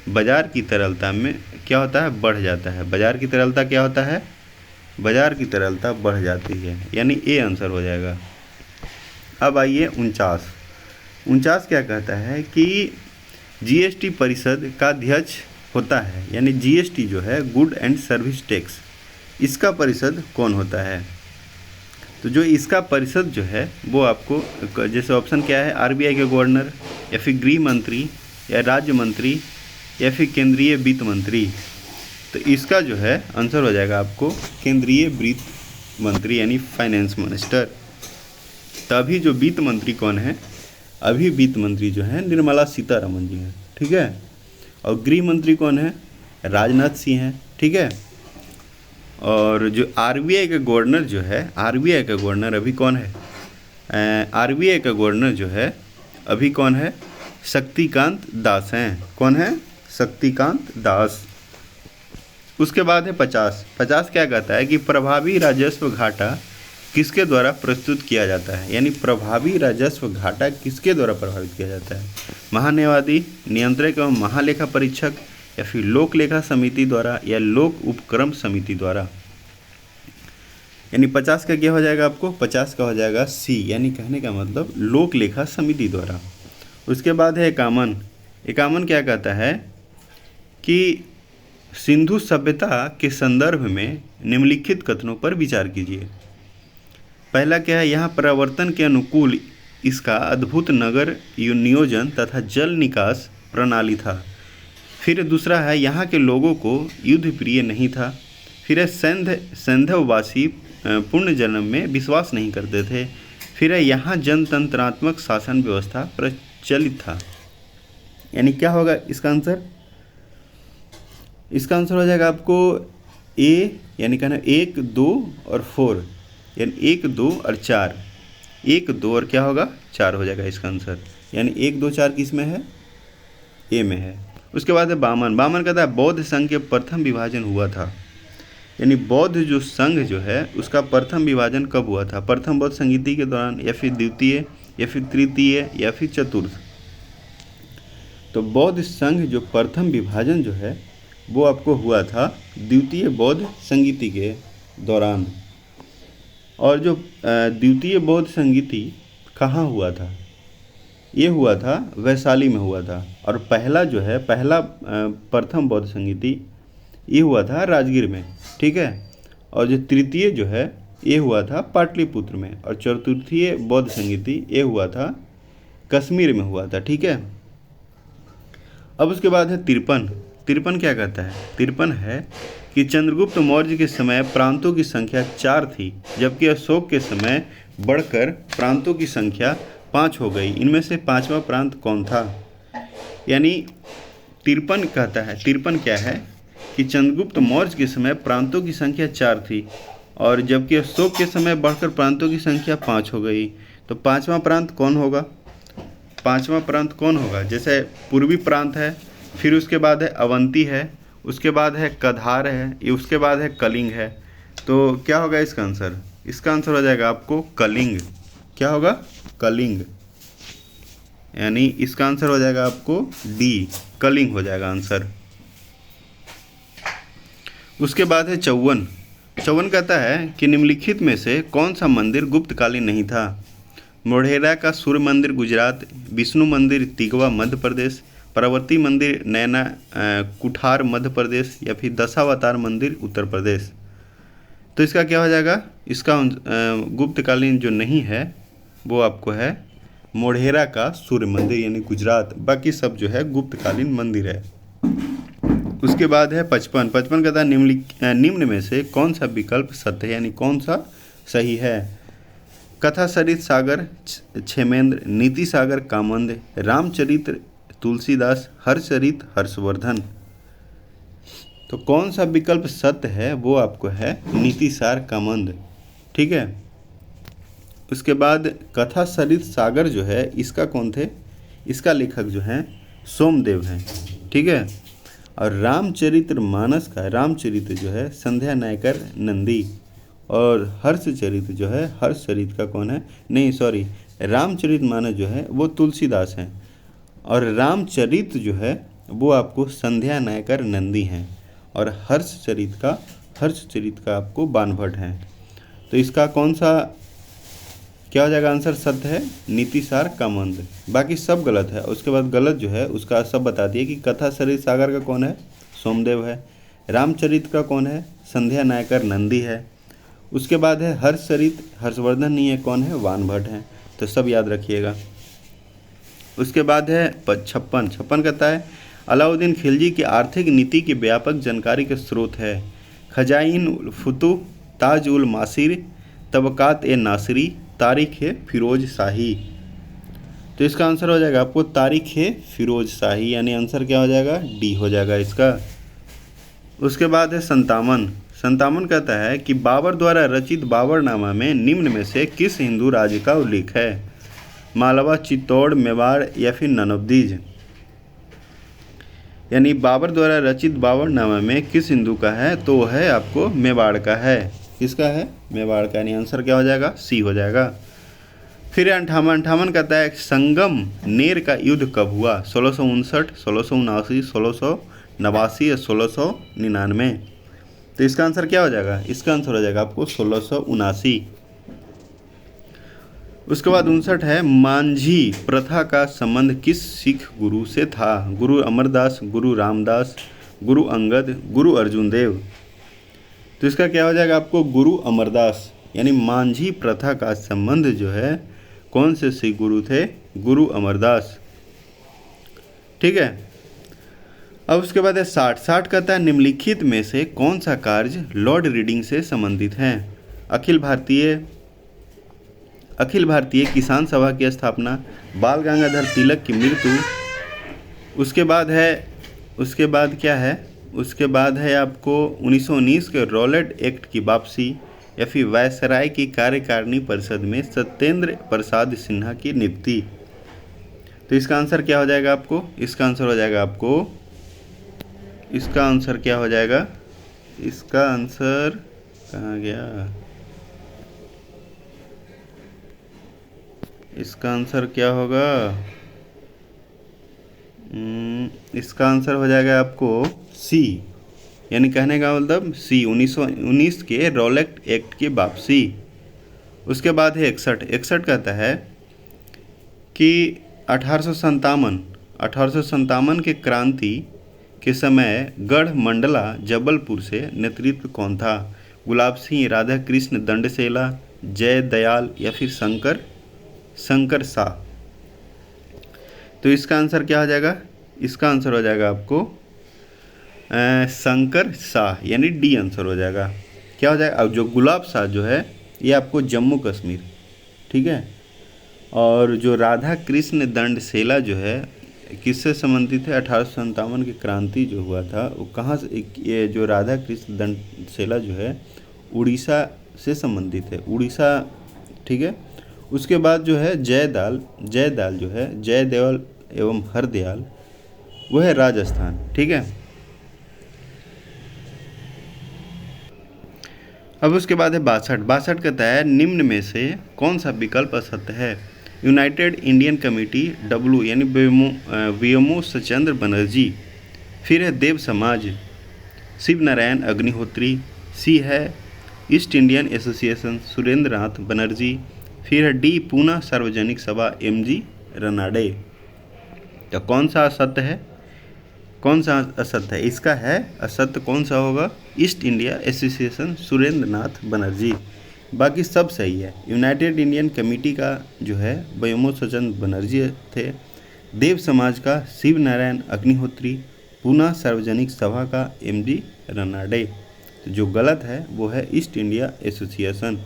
बाजार की तरलता में क्या होता है, बढ़ जाता है। बाजार की तरलता क्या होता है, बाजार की तरलता बढ़ जाती है, यानी ए आंसर हो जाएगा। अब आइए 49 क्या कहता है कि जीएसटी परिषद का अध्यक्ष होता है, यानी जीएसटी जो है गुड एंड सर्विस टैक्स, इसका परिषद कौन होता है। तो जो इसका परिषद जो है वो आपको जैसे ऑप्शन क्या है, आरबीआई के गवर्नर या फिर गृह मंत्री या राज्य मंत्री या फिर केंद्रीय वित्त मंत्री। तो इसका जो है आंसर हो जाएगा आपको केंद्रीय वित्त मंत्री यानी फाइनेंस मिनिस्टर। तो अभी जो वित्त मंत्री कौन है, अभी वित्त मंत्री जो है निर्मला सीतारमण जी हैं। ठीक है, और गृह मंत्री कौन है, राजनाथ सिंह हैं। ठीक है, और जो आरबीआई का गवर्नर जो है, आरबीआई का गवर्नर अभी कौन है, आरबीआई का गवर्नर जो है अभी कौन है, शक्तिकांत दास हैं। कौन है, शक्तिकांत दास। उसके बाद है 50 क्या कहता है कि प्रभावी राजस्व घाटा किसके द्वारा प्रस्तुत किया जाता है। यानी प्रभावी राजस्व घाटा किसके द्वारा प्रभावित किया जाता है, महान्यायवादी, नियंत्रक एवं महालेखा परीक्षक या फिर लोक लेखा समिति द्वारा या लोक उपक्रम समिति द्वारा। यानी 50 का क्या हो जाएगा आपको, 50 का हो जाएगा सी, यानी कहने का मतलब लोक लेखा समिति द्वारा। उसके बाद है 51 क्या कहता है कि सिंधु सभ्यता के संदर्भ में निम्नलिखित कथनों पर विचार कीजिए। पहला क्या है, यहाँ प्रवर्तन के अनुकूल इसका अद्भुत नगर नियोजन तथा जल निकास प्रणाली था। फिर दूसरा है, यहाँ के लोगों को युद्ध प्रिय नहीं था। फिर है, सैंधववासी पूर्ण जन्म में विश्वास नहीं करते थे। फिर है, यहाँ जनतंत्रात्मक शासन व्यवस्था प्रचलित था। यानी क्या होगा इसका आंसर, इसका आंसर हो जाएगा आपको ए, यानी कहना 1, 2 और 4, यानी 1, 2 और 4, 1, 2 और क्या होगा 4 हो जाएगा इसका आंसर। यानी 1, 2, 4 किस में है, ए में है। उसके बाद है 52 कहता है बौद्ध संघ के प्रथम विभाजन हुआ था। यानी बौद्ध जो संघ जो है उसका प्रथम विभाजन कब हुआ था, प्रथम बौद्ध संगीति के दौरान या फिर द्वितीय या फिर तृतीय या फिर चतुर्थ। तो बौद्ध संघ जो प्रथम विभाजन जो है वो आपको हुआ था द्वितीय बौद्ध संगीति के दौरान। और जो द्वितीय बौद्ध संगीति कहाँ हुआ था, ये हुआ था वैशाली में हुआ था। और पहला जो है, पहला प्रथम बौद्ध संगीति ये हुआ था राजगीर में। ठीक है, और जो तृतीय जो है ये हुआ था पाटलिपुत्र में, और चतुर्थीय बौद्ध संगीति ये हुआ था कश्मीर में हुआ था। ठीक है, अब उसके बाद है 53 क्या कहता है, 53 है कि चंद्रगुप्त मौर्य के समय प्रांतों की संख्या 4 थी, जबकि अशोक के समय बढ़कर प्रांतों की संख्या 5 हो गई। इनमें से 5वां प्रांत कौन था। यानी 53 कहता है, 53 क्या है कि चंद्रगुप्त मौर्य के समय प्रांतों की संख्या 4 थी और जबकि अशोक के समय बढ़कर प्रांतों की संख्या 5 हो गई। तो 5वां प्रांत कौन होगा, 5वां प्रांत कौन होगा। जैसे पूर्वी प्रांत है, फिर उसके बाद है अवंती है, उसके बाद है कधार है, उसके बाद है कलिंग है। तो क्या होगा इसका आंसर, इसका आंसर हो जाएगा आपको कलिंग। क्या होगा, कलिंग। यानी इसका आंसर हो जाएगा आपको डी, कलिंग हो जाएगा आंसर। उसके बाद है 54 कहता है कि निम्नलिखित में से कौन सा मंदिर गुप्तकालीन नहीं था। मोढेरा का सूर्य मंदिर गुजरात, विष्णु मंदिर तिगवा मध्य प्रदेश, पार्वती मंदिर नैना कुठार मध्य प्रदेश या फिर दशावतार मंदिर उत्तर प्रदेश। तो इसका क्या हो जाएगा, इसका गुप्तकालीन जो नहीं है वो आपको है मोढेरा का सूर्य मंदिर यानी गुजरात, बाकी सब जो है गुप्तकालीन मंदिर है। उसके बाद है 55 कहता है निम्न में से कौन सा विकल्प सत्य है, यानी कौन सा सही है। कथा सरित सागर क्षेमेंद्र, नीति सागर कामंद, रामचरित्र तुलसीदास, हर्षचरित हर्षवर्धन। तो कौन सा विकल्प सत्य है वो आपको है नीतिसार कामंद। ठीक है। उसके बाद कथा सरित सागर जो है इसका कौन थे, इसका लेखक जो हैं सोमदेव हैं। ठीक है। और रामचरित्र मानस का रामचरित्र जो है संध्या नायकर नंदी, और हर्षचरित जो है हर्षचरित का कौन है, नहीं सॉरी, रामचरित मानस जो है वो तुलसीदास हैं, और रामचरित जो है वो आपको संध्या नायकर नंदी हैं, और हर्षचरित का आपको बाणभट्ट हैं। तो इसका कौन सा क्या हो जाएगा आंसर, सत्य है नीतिसार कामंद। बाकी सब गलत है। उसके बाद गलत जो है उसका सब बता दिए कि कथा सरित सागर का कौन है, सोमदेव है। रामचरित का कौन है, संध्या नायकर नंदी है। उसके बाद है हर्षचरित, हर्षवर्धन नहीं है, कौन है, बाणभट्ट है। तो सब याद रखिएगा। उसके बाद है 56 कहता है अलाउद्दीन खिलजी की आर्थिक नीति की व्यापक जानकारी के स्रोत है खजाइन उल फुतूह, ताज उल मासिर, तबकात ए नासिरी, तारीख है फिरोज शाही। तो इसका आंसर हो जाएगा आपको तारीख है फिरोज शाही, यानी आंसर क्या हो जाएगा, डी हो जाएगा इसका। उसके बाद है संतावन कहता है कि बाबर द्वारा रचित बाबरनामा में निम्न में से किस हिंदू राज्य का उल्लेख है, मालवा, चित्तौड़, मेवाड़ या फिर नन ऑफ दीज। यानी बाबर द्वारा रचित बाबरनामा में किस हिंदू का है, तो वो है आपको मेवाड़ का है। किसका है, मेवाड़ का, यानी आंसर क्या हो जाएगा, सी हो जाएगा। फिर 58 कहता है संगम नेर का युद्ध कब हुआ, 1659, 1679, 1689 या 1699। तो इसका आंसर क्या हो जाएगा, इसका आंसर हो जाएगा आपको 1679। उसके बाद 59 है मांझी प्रथा का संबंध किस सिख गुरु से था, गुरु अमरदास, गुरु रामदास, गुरु अंगद, गुरु अर्जुन देव। तो इसका क्या हो जाएगा आपको, गुरु अमरदास। यानी मांझी प्रथा का संबंध जो है कौन से सिख गुरु थे, गुरु अमरदास। ठीक है। अब उसके बाद है 60 कहता है निम्नलिखित में से कौन सा कार्य लॉर्ड रीडिंग से संबंधित है, अखिल भारतीय किसान सभा की स्थापना, बाल गंगाधर तिलक की मृत्यु। उसके बाद क्या है, उसके बाद है आपको 1919 के रॉलेट एक्ट की वापसी, या फिर वायसराय की कार्यकारिणी परिषद में सत्येंद्र प्रसाद सिन्हा की नियुक्ति। तो इसका आंसर क्या हो जाएगा आपको, इसका आंसर हो जाएगा आपको, इसका आंसर क्या हो जाएगा, इसका आंसर कहाँ गया, इसका आंसर क्या होगा, इसका आंसर हो जाएगा आपको सी, यानी कहने का मतलब सी, 1919 के रॉलेट एक्ट की वापसी। उसके बाद है 61 कहता है कि 1857 के क्रांति के समय गढ़ मंडला जबलपुर से नेतृत्व कौन था, गुलाब सिंह, राधा कृष्ण दंडसेला, जय दयाल या फिर शंकर शाह। तो इसका आंसर क्या हो जाएगा, इसका आंसर हो जाएगा आपको शंकर शाह, यानी डी आंसर हो जाएगा। क्या हो जाएगा, अब जो गुलाब शाह जो है ये आपको जम्मू कश्मीर, ठीक है। और जो राधा कृष्ण दंडसेला जो है किससे संबंधित है, 1857 की क्रांति जो हुआ था वो कहाँ से, ये जो राधा कृष्ण दंडसेला जो है उड़ीसा से संबंधित है, उड़ीसा, ठीक है। उसके बाद जो है जयदाल जो है, जयदेवल एवं हरदयाल, वो है राजस्थान, ठीक है। अब उसके बाद है 62 कहता है निम्न में से कौन सा विकल्प असत्य है, यूनाइटेड इंडियन कमेटी, डब्ल्यू यानी व्योमो सचंद्र बनर्जी, फिर है देव समाज, शिव नारायण अग्निहोत्री, सी है ईस्ट इंडियन एसोसिएशन, सुरेंद्र नाथ बनर्जी, फिर है डी पूना सार्वजनिक सभा, MG रनाडे। तो कौन सा असत्य है, कौन सा असत्य है, इसका है असत्य कौन सा होगा, ईस्ट इंडिया एसोसिएशन, सुरेंद्र नाथ बनर्जी। बाकी सब सही है। यूनाइटेड इंडियन कमेटी का जो है व्योमो सचंद्र बनर्जी थे, देव समाज का शिव नारायण अग्निहोत्री, पूना सार्वजनिक सभा का MG रनाडे। तो जो गलत है वो है ईस्ट इंडिया एसोसिएशन।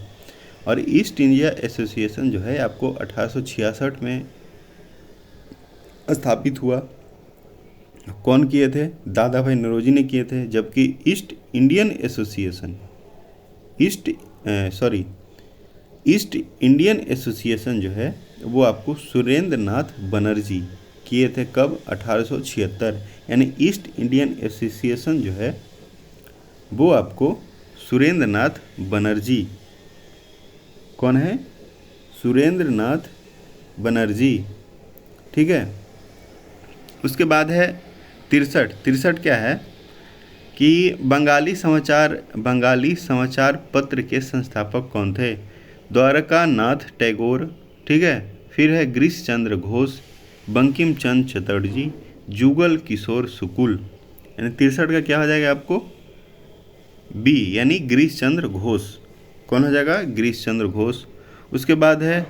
और ईस्ट इंडिया एसोसिएशन जो है आपको 1866 में स्थापित हुआ, कौन किए थे? दादा भाई नौरोजी ने किए थे। जबकि east Indian association east Indian association जो है वो आपको सुरेंद्र नाथ बनर्जी किए थे। कब? 1876। यानी ईस्ट इंडियन एसोसिएशन जो है वो आपको सुरेंद्र नाथ बनर्जी, कौन है? सुरेंद्र नाथ बनर्जी, ठीक है। उसके बाद है 63 क्या है कि बंगाली समाचार पत्र के संस्थापक कौन थे? द्वारका नाथ टैगोर, ठीक है। फिर है गिरीश चंद्र घोष, बंकिम चंद्र चटर्जी, जुगल किशोर शुक्ल। यानी 63 का क्या हो जाएगा आपको? बी, यानी गिरीश चंद्र घोष। कौन हो जाएगा? गिरीश चंद्र घोष। उसके बाद है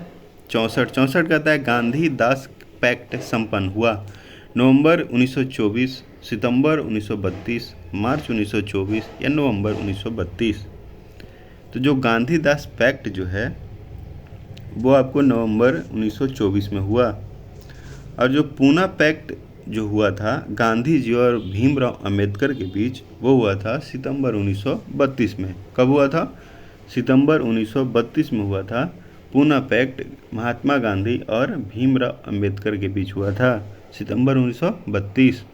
64 कहता है गांधी दास पैक्ट संपन्न हुआ नवंबर 1924, सितंबर 1932, मार्च 1924 या नवंबर 1932। तो जो गांधी दास पैक्ट जो है वो आपको नवंबर 1924 में हुआ। और जो पूना पैक्ट जो हुआ था गांधी जी और भीमराव अंबेडकर के बीच वो हुआ था सितंबर 1932 में। कब हुआ था? सितंबर 1932 में हुआ था। पूना पैक्ट महात्मा गांधी और भीमराव अंबेडकर के बीच हुआ था सितंबर 1932।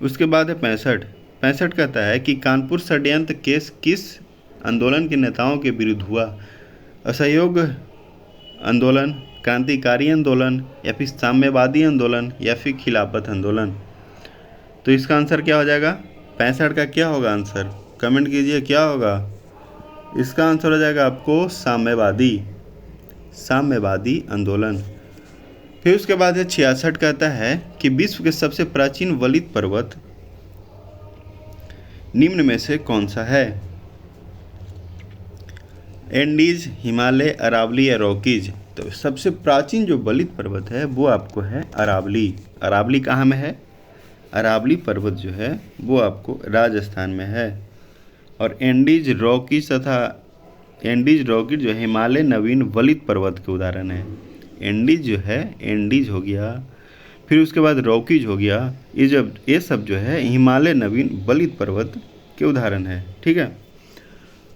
उसके बाद है 65 कहता है कि कानपुर षड्यंत्र केस किस आंदोलन के नेताओं के विरुद्ध हुआ? असहयोग आंदोलन, क्रांतिकारी आंदोलन या फिर साम्यवादी आंदोलन या फिर खिलाफत आंदोलन। तो इसका आंसर क्या हो जाएगा? 65 का क्या होगा आंसर? कमेंट कीजिए क्या होगा। इसका आंसर हो जाएगा आपको साम्यवादी आंदोलन। फिर उसके बाद है 66 कहता है कि विश्व के सबसे प्राचीन वलित पर्वत निम्न में से कौन सा है? एंडीज, हिमालय, अरावली या रॉकीज। तो सबसे प्राचीन जो वलित पर्वत है वो आपको है अरावली। अरावली कहाँ में है? अरावली पर्वत जो है वो आपको राजस्थान में है। और एंडीज रॉकीज जो है हिमालय नवीन वलित पर्वत के उदाहरण है। एंडीज जो है, एंडीज हो गया, फिर उसके बाद रॉकीज हो गया, ये सब जो है हिमालय नवीन वलित पर्वत के उदाहरण है, ठीक है।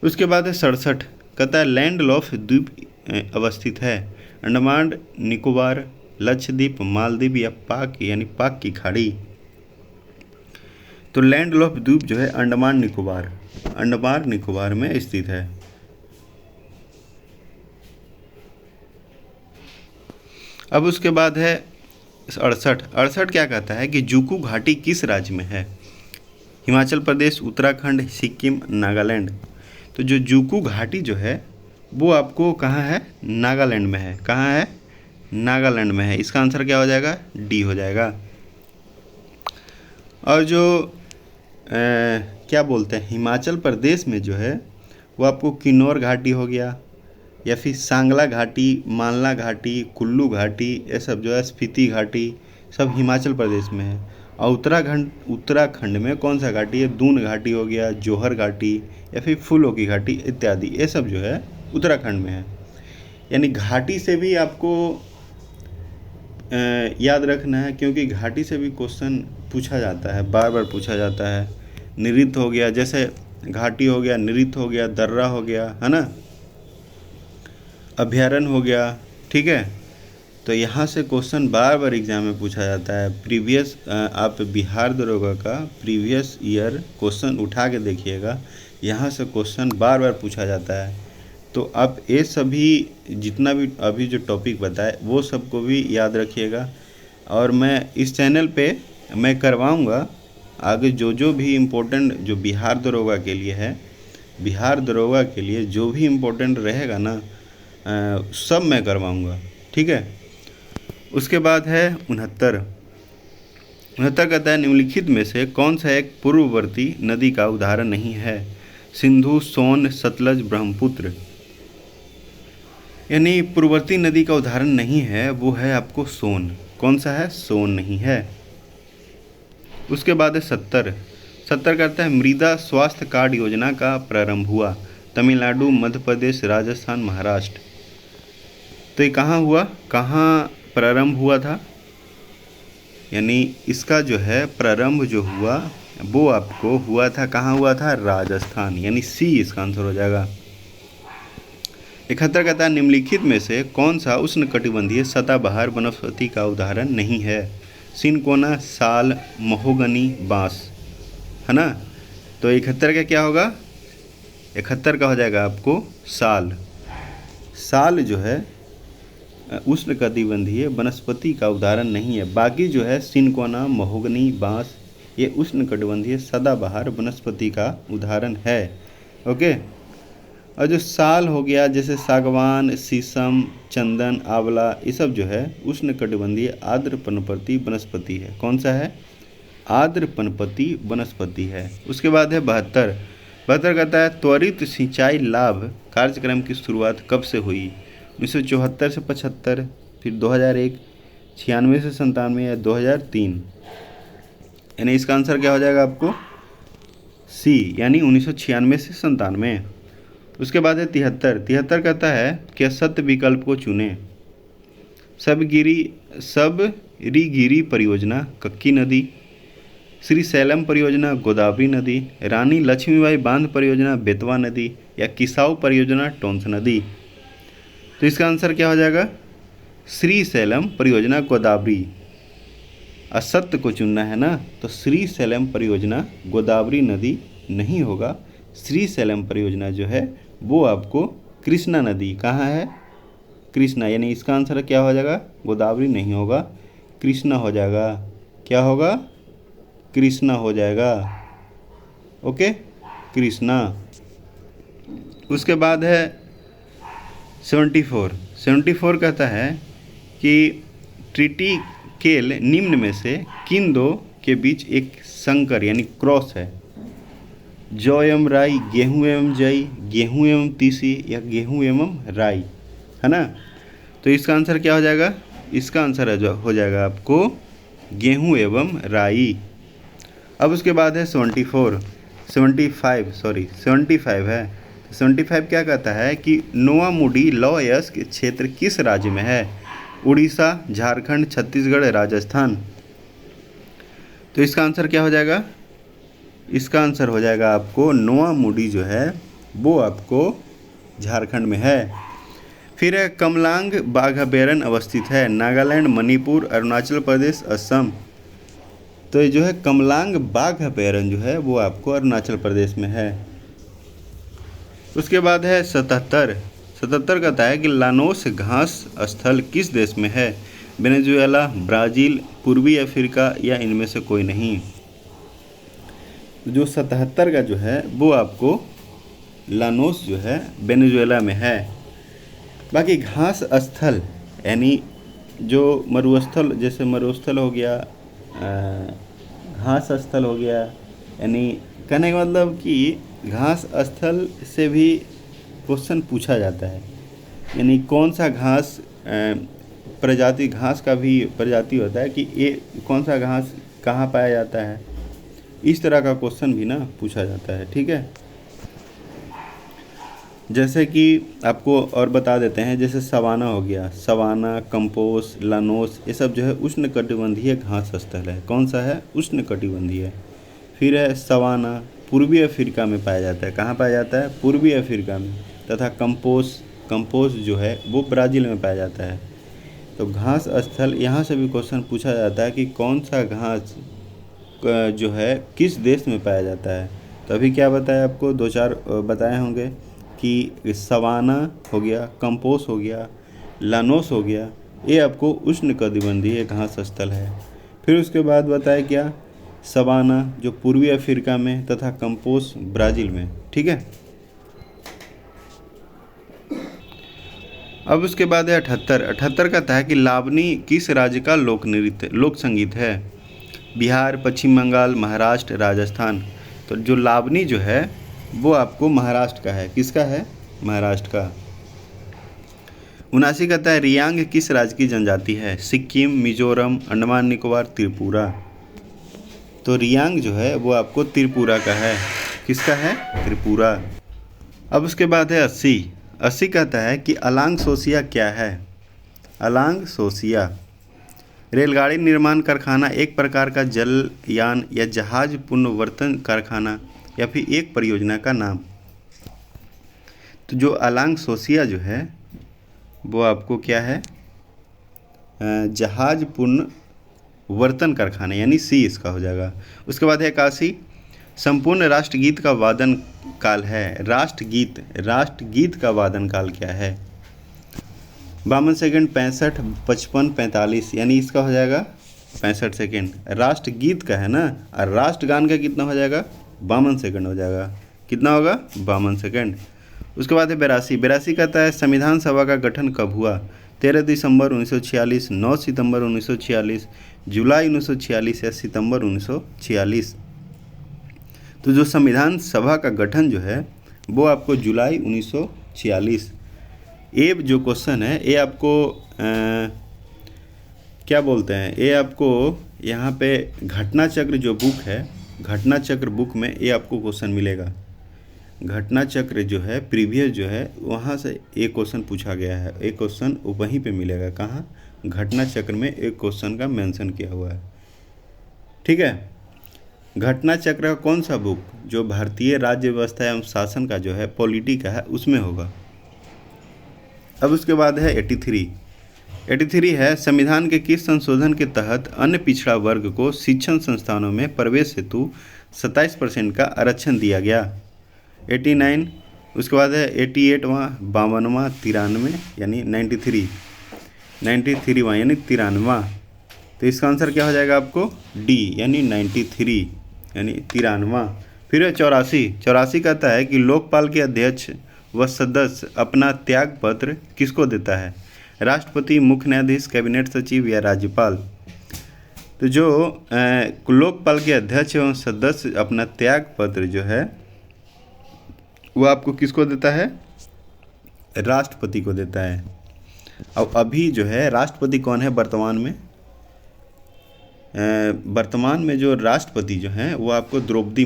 उसके बाद है 67 कहता है लैंड ऑफ द्वीप अवस्थित है अंडमान निकोबार, लक्षद्वीप, मालदीव या पाक यानी पाक की खाड़ी। तो लैंड ऑफ द्वीप जो है अंडमान निकोबार में स्थित है। अब उसके बाद है 68 क्या कहता है कि जुकू घाटी किस राज्य में है? हिमाचल प्रदेश, उत्तराखंड, सिक्किम, नागालैंड। तो जो जुकू घाटी जो है वो आपको कहाँ है? नागालैंड में है। कहाँ है? नागालैंड में है। इसका आंसर क्या हो जाएगा? डी हो जाएगा। और जो क्या बोलते हैं हिमाचल प्रदेश में जो है वो आपको किन्नौर घाटी हो गया या फिर सांगला घाटी, मालना घाटी, कुल्लू घाटी, ये सब जो है स्पीति घाटी, सब हिमाचल प्रदेश में है। और उत्तराखंड में कौन सा घाटी है? दून घाटी हो गया, जोहर घाटी या फिर फूलों की घाटी इत्यादि, ये सब जो है उत्तराखंड में है। यानी घाटी से भी आपको याद रखना है क्योंकि घाटी से भी क्वेश्चन पूछा जाता है, बार बार पूछा जाता है। नृत्य हो गया, जैसे घाटी हो गया, नृत्य हो गया, दर्रा हो गया, है ना, अभ्यारण्य हो गया, ठीक है। तो यहाँ से क्वेश्चन बार बार एग्जाम में पूछा जाता है। प्रीवियस आप बिहार दरोगा का प्रीवियस ईयर क्वेश्चन उठा के देखिएगा, यहाँ से क्वेश्चन बार बार पूछा जाता है। तो आप ये सभी जितना भी अभी जो टॉपिक बताए वो सबको भी याद रखिएगा। और मैं इस चैनल पे मैं करवाऊँगा आगे जो भी इम्पोर्टेंट जो बिहार दरोगा के लिए है, बिहार दरोगा के लिए जो भी इम्पोर्टेंट रहेगा ना सब मैं करवाऊँगा, ठीक है। उसके बाद है 69 कहता है निम्नलिखित में से कौन सा एक पूर्ववर्ती नदी का उदाहरण नहीं है? सिंधु, सोन, सतलज, ब्रह्मपुत्र। यानी पूर्ववर्ती नदी का उदाहरण नहीं है, वो है आपको सोन। कौन सा है? सोन नहीं है। उसके बाद है 70 कहता है मृदा स्वास्थ्य कार्ड योजना का प्रारंभ हुआ तमिलनाडु, मध्य प्रदेश, राजस्थान, महाराष्ट्र। तो ये कहाँ हुआ, कहाँ प्रारंभ हुआ था? यानी इसका जो है प्रारंभ जो हुआ वो आपको हुआ था, कहाँ हुआ था? राजस्थान, यानी सी इसका आंसर हो जाएगा। 71 कहता है निम्नलिखित में से कौन सा उष्णकटिबंधीय सदाबहार वनस्पति का उदाहरण नहीं है? सिनकोना, साल, महोगनी, बांस, है ना। तो 71 का क्या होगा? 71 का हो जाएगा आपको साल। साल जो है उष्णकटिबंधीय वनस्पति का उदाहरण नहीं है। बाकी जो है सिनकोना, महोगनी, बांस ये उष्णकटिबंधीय सदाबहार वनस्पति का उदाहरण है। ओके। और जो साल हो गया, जैसे सागवान, शीशम, चंदन, आंवला, ये सब जो है उष्णकटिबंधीय आर्द्र पर्णपाती वनस्पति है। कौन सा है? आर्द्र पर्णपाती वनस्पति है। उसके बाद है 72। 72 कहता है त्वरित सिंचाई लाभ कार्यक्रम की शुरुआत कब से हुई? 1974 से 75, फिर 2001, 96 से 97 या 2003। यानी इसका आंसर क्या हो जाएगा आपको? सी, यानी 1996 से 97। उसके बाद है 73। 73 कहता है कि सत्य विकल्प को चुने। सबगिरी परियोजना, कक्की नदी, श्री सैलम परियोजना, गोदावरी नदी, रानी लक्ष्मीबाई बांध परियोजना, बेतवा नदी, या किसाऊ परियोजना, टोंस नदी। तो इसका आंसर क्या हो जाएगा? श्री सैलम परियोजना, गोदावरी। असत्य को चुनना है ना, तो श्री सैलम परियोजना गोदावरी नदी नहीं होगा। श्री सैलम परियोजना जो है वो आपको कृष्णा नदी, कहाँ है? कृष्णा, यानी इसका आंसर क्या हो जाएगा? गोदावरी नहीं होगा, कृष्णा हो जाएगा। क्या होगा? कृष्णा हो जाएगा। ओके, कृष्णा। उसके बाद है 74। 74 कहता है कि ट्रिटिकेल निम्न में से किन दो के बीच एक संकर यानी क्रॉस है? जौ एवं राई, गेहूँ एवं जई, गेहूँ एवं तीसी, या गेहूँ एवं राई, है ना। तो इसका आंसर क्या हो जाएगा? इसका आंसर हो जाएगा आपको गेहूँ एवं राई। अब उसके बाद है 75 है। 75 क्या कहता है कि नोआमुडी लॉयस्क क्षेत्र किस राज्य में है? उड़ीसा, झारखंड, छत्तीसगढ़, राजस्थान। तो इसका आंसर क्या हो जाएगा? इसका आंसर हो जाएगा आपको नोआमुडी जो है वो आपको झारखंड में है। फिर है कमलांग बाघ अभयारण्य अवस्थित है नागालैंड, मणिपुर, अरुणाचल प्रदेश, असम। तो ये जो है कमलांग बाघ अभयारण्य जो है वो आपको अरुणाचल प्रदेश में है। उसके बाद है 77 कहता है कि लानोस घास स्थल किस देश में है? वेनेजुएला, ब्राज़ील, पूर्वी अफ्रीका, या इनमें से कोई नहीं। जो 77 का जो है वो आपको लानोस जो है वेनेजुएला में है। बाकी घास स्थल यानी जो मरुस्थल, जैसे मरुस्थल हो गया, घास स्थल हो गया, यानी कहने का मतलब कि घास स्थल से भी क्वेश्चन पूछा जाता है। यानी कौन सा घास प्रजाति, घास का भी प्रजाति होता है कि ये कौन सा घास कहाँ पाया जाता है, इस तरह का क्वेश्चन भी ना पूछा जाता है। ठीक है, जैसे कि आपको और बता देते हैं, जैसे सवाना हो गया, सवाना, कंपोस, लानोस, ये सब जो है उष्णकटिबंधीय घास स्थल है। कौन सा है? उष्णकटिबंधीय। फिर है सवाना, पूर्वी अफ्रीका में पाया जाता है। कहाँ पाया जाता है? पूर्वी अफ्रीका में। तथा कंपोस जो है वो ब्राज़ील में पाया जाता है। तो घास स्थल, यहाँ से भी क्वेश्चन पूछा जाता है कि कौन सा घास जो है किस देश में पाया जाता है। तो अभी क्या बताया आपको, 2-4 बताए होंगे कि सवाना हो गया, कंपोस हो गया, लानोस हो गया, ये आपको उष्णकटिबंधीय घास स्थल है। फिर उसके बाद बताया क्या, सवाना जो पूर्वी अफ्रीका में तथा कंपोस ब्राज़ील में। ठीक है, अब उसके बाद है 78 कहता है कि लावनी किस राज्य का लोक संगीत है? बिहार, पश्चिम बंगाल, महाराष्ट्र, राजस्थान। तो जो लावनी जो है वो आपको महाराष्ट्र का है। किसका है? महाराष्ट्र का। 79 कहता है रियांग किस राज्य की जनजाति है? सिक्किम, मिजोरम, अंडमान निकोबार, त्रिपुरा। तो रियांग जो है वो आपको त्रिपुरा का है। किसका है? त्रिपुरा। अब उसके बाद है 80 कहता है कि अलांग सोसिया क्या है? अलांग सोसिया रेलगाड़ी निर्माण कारखाना एक प्रकार का जलयान या जहाज पुनर्वर्तन कारखाना या फिर एक परियोजना का नाम। तो जो अलांग सोसिया जो है वो आपको क्या है, जहाज पुनर्वर्तन कारखाना यानी सी इसका हो जाएगा। उसके बाद है 81, संपूर्ण राष्ट्रगीत का वादन काल है। राष्ट्रगीत का वादन काल क्या है? 52 सेकंड, 65, 55, 45 यानी इसका हो जाएगा 65 सेकंड। राष्ट्रगीत का है ना, और राष्ट्रगान का कितना हो जाएगा? 52 सेकंड हो जाएगा। कितना होगा? 52 सेकंड। उसके बाद है 82 कहता है संविधान सभा का गठन कब हुआ? 13 दिसंबर 1946, 9 सितंबर 1946, जुलाई 1946 या सितंबर 1946। तो जो संविधान सभा का गठन जो है वो आपको जुलाई 1946। ये जो क्वेश्चन है ये आपको क्या बोलते हैं, ये आपको यहाँ पे घटना चक्र जो बुक है, घटना चक्र बुक में ये आपको क्वेश्चन मिलेगा। घटना चक्र जो है प्रीवियस जो है वहाँ से एक क्वेश्चन पूछा गया है। एक क्वेश्चन वहीं पे मिलेगा। कहाँ? घटना चक्र में एक क्वेश्चन का मेंशन किया हुआ है। ठीक है, घटना चक्र का कौन सा बुक जो भारतीय राज्य व्यवस्था एवं शासन का जो है पॉलिटी का है उसमें होगा। अब उसके बाद है 83 है संविधान के किस संशोधन के तहत अन्य पिछड़ा वर्ग को शिक्षण संस्थानों में प्रवेश हेतु 27% का आरक्षण दिया गया। 89, उसके बाद है 88वां, 52वां, 93 यानी 93वां यानी 93वां। तो इसका आंसर क्या हो जाएगा आपको? डी यानी 93 यानी 93वां। फिर है 84 कहता है कि लोकपाल के अध्यक्ष व सदस्य अपना त्याग पत्र किसको देता है? राष्ट्रपति, मुख्य न्यायाधीश, कैबिनेट सचिव या राज्यपाल। तो जो लोकपाल के अध्यक्ष एवं सदस्य अपना त्याग पत्र जो है वो आपको किसको देता है? राष्ट्रपति को देता है। अब अभी जो है राष्ट्रपति कौन है वर्तमान में? वर्तमान में जो राष्ट्रपति जो हैं वो आपको द्रौपदी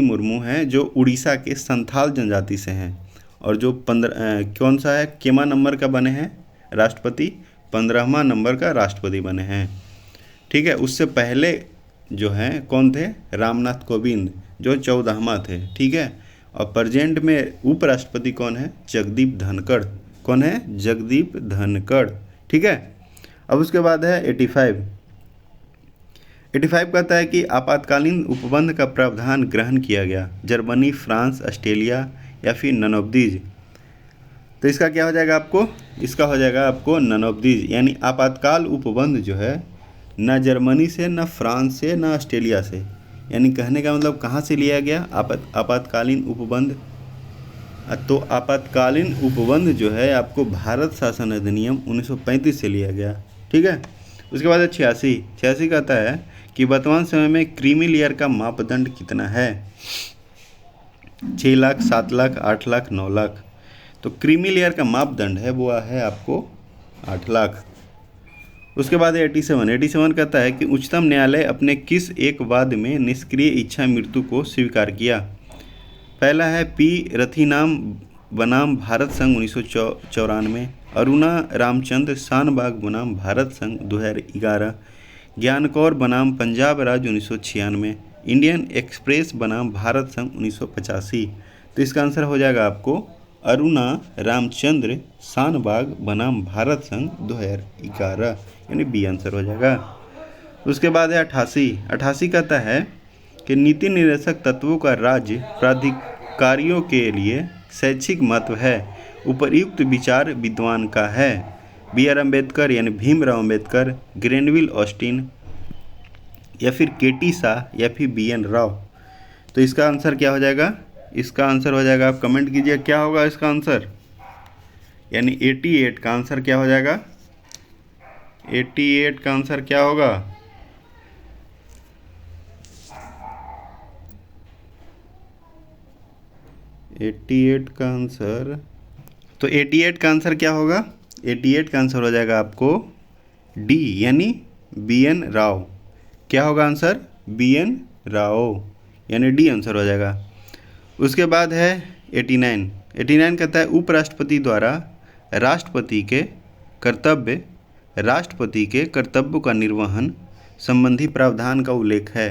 मुर्मू हैं, जो उड़ीसा के संथाल जनजाति से हैं। और जो कौन सा है, केमा नंबर का बने हैं राष्ट्रपति? 15वां नंबर का राष्ट्रपति बने हैं। ठीक है, उससे पहले जो हैं कौन थे? रामनाथ कोविंद, जो 14वां थे। ठीक है, और प्रेजेंट में उपराष्ट्रपति कौन है? जगदीप धनखड़। कौन है? जगदीप धनखड़। ठीक है, अब उसके बाद है 85 कहता है कि आपातकालीन उपबंध का प्रावधान ग्रहण किया गया। जर्मनी, फ्रांस, ऑस्ट्रेलिया या फिर नन ऑफ दीज। तो इसका क्या हो जाएगा आपको? इसका हो जाएगा आपको नन ऑफ दीज, यानी आपातकाल उपबंध जो है ना जर्मनी से, ना फ्रांस से, ना ऑस्ट्रेलिया से। यानी कहने का मतलब कहाँ से लिया गया आपातकालीन उपबंध? तो आपातकालीन उपबंध जो है आपको भारत शासन अधिनियम 1935 से लिया गया। ठीक है, उसके बाद 86 कहता है कि वर्तमान समय में क्रीमी लेयर का मापदंड कितना है? 6 लाख, 7 लाख, 8 लाख, 9 लाख। तो क्रीमी लेयर का मापदंड है वो है आपको 8 लाख। उसके बाद 87 कहता है कि उच्चतम न्यायालय अपने किस एक वाद में निष्क्रिय इच्छा मृत्यु को स्वीकार किया? पहला है पी रथिनाम बनाम भारत संघ 1994, अरुणा रामचंद्र शानबाग बनाम भारत संघ 2011, ज्ञान कौर बनाम पंजाब राज्य 1996, इंडियन एक्सप्रेस बनाम भारत संघ 1985। तो इसका आंसर हो जाएगा आपको अरुणा रामचंद्र शानबाग बनाम भारत संघ 2011 यानी बी आंसर हो जाएगा। उसके बाद है 88 कहता है कि नीति निर्देशक तत्वों का राज्य प्राधिकारियों के लिए शैक्षिक महत्व है। उपर्युक्त विचार विद्वान का है? B.R. अम्बेडकर यानी भीमराव अम्बेडकर, ग्रेनविल ऑस्टिन या फिर केटी शाह या फिर B.N. राव। तो इसका आंसर क्या हो जाएगा? इसका आंसर हो जाएगा, आप कमेंट कीजिए क्या होगा इसका आंसर। यानी 88 का आंसर क्या हो जाएगा? 88 का आंसर क्या होगा? का आंसर, तो 88 का आंसर क्या होगा? 88 का आंसर हो जाएगा आपको डी यानी B.N. राव। क्या होगा आंसर? B.N. राव यानी डी आंसर हो जाएगा। उसके बाद है 89 कहता है उपराष्ट्रपति द्वारा राष्ट्रपति के कर्तव्य राष्ट्रपति के कर्तव्यों का निर्वहन संबंधी प्रावधान का उल्लेख है।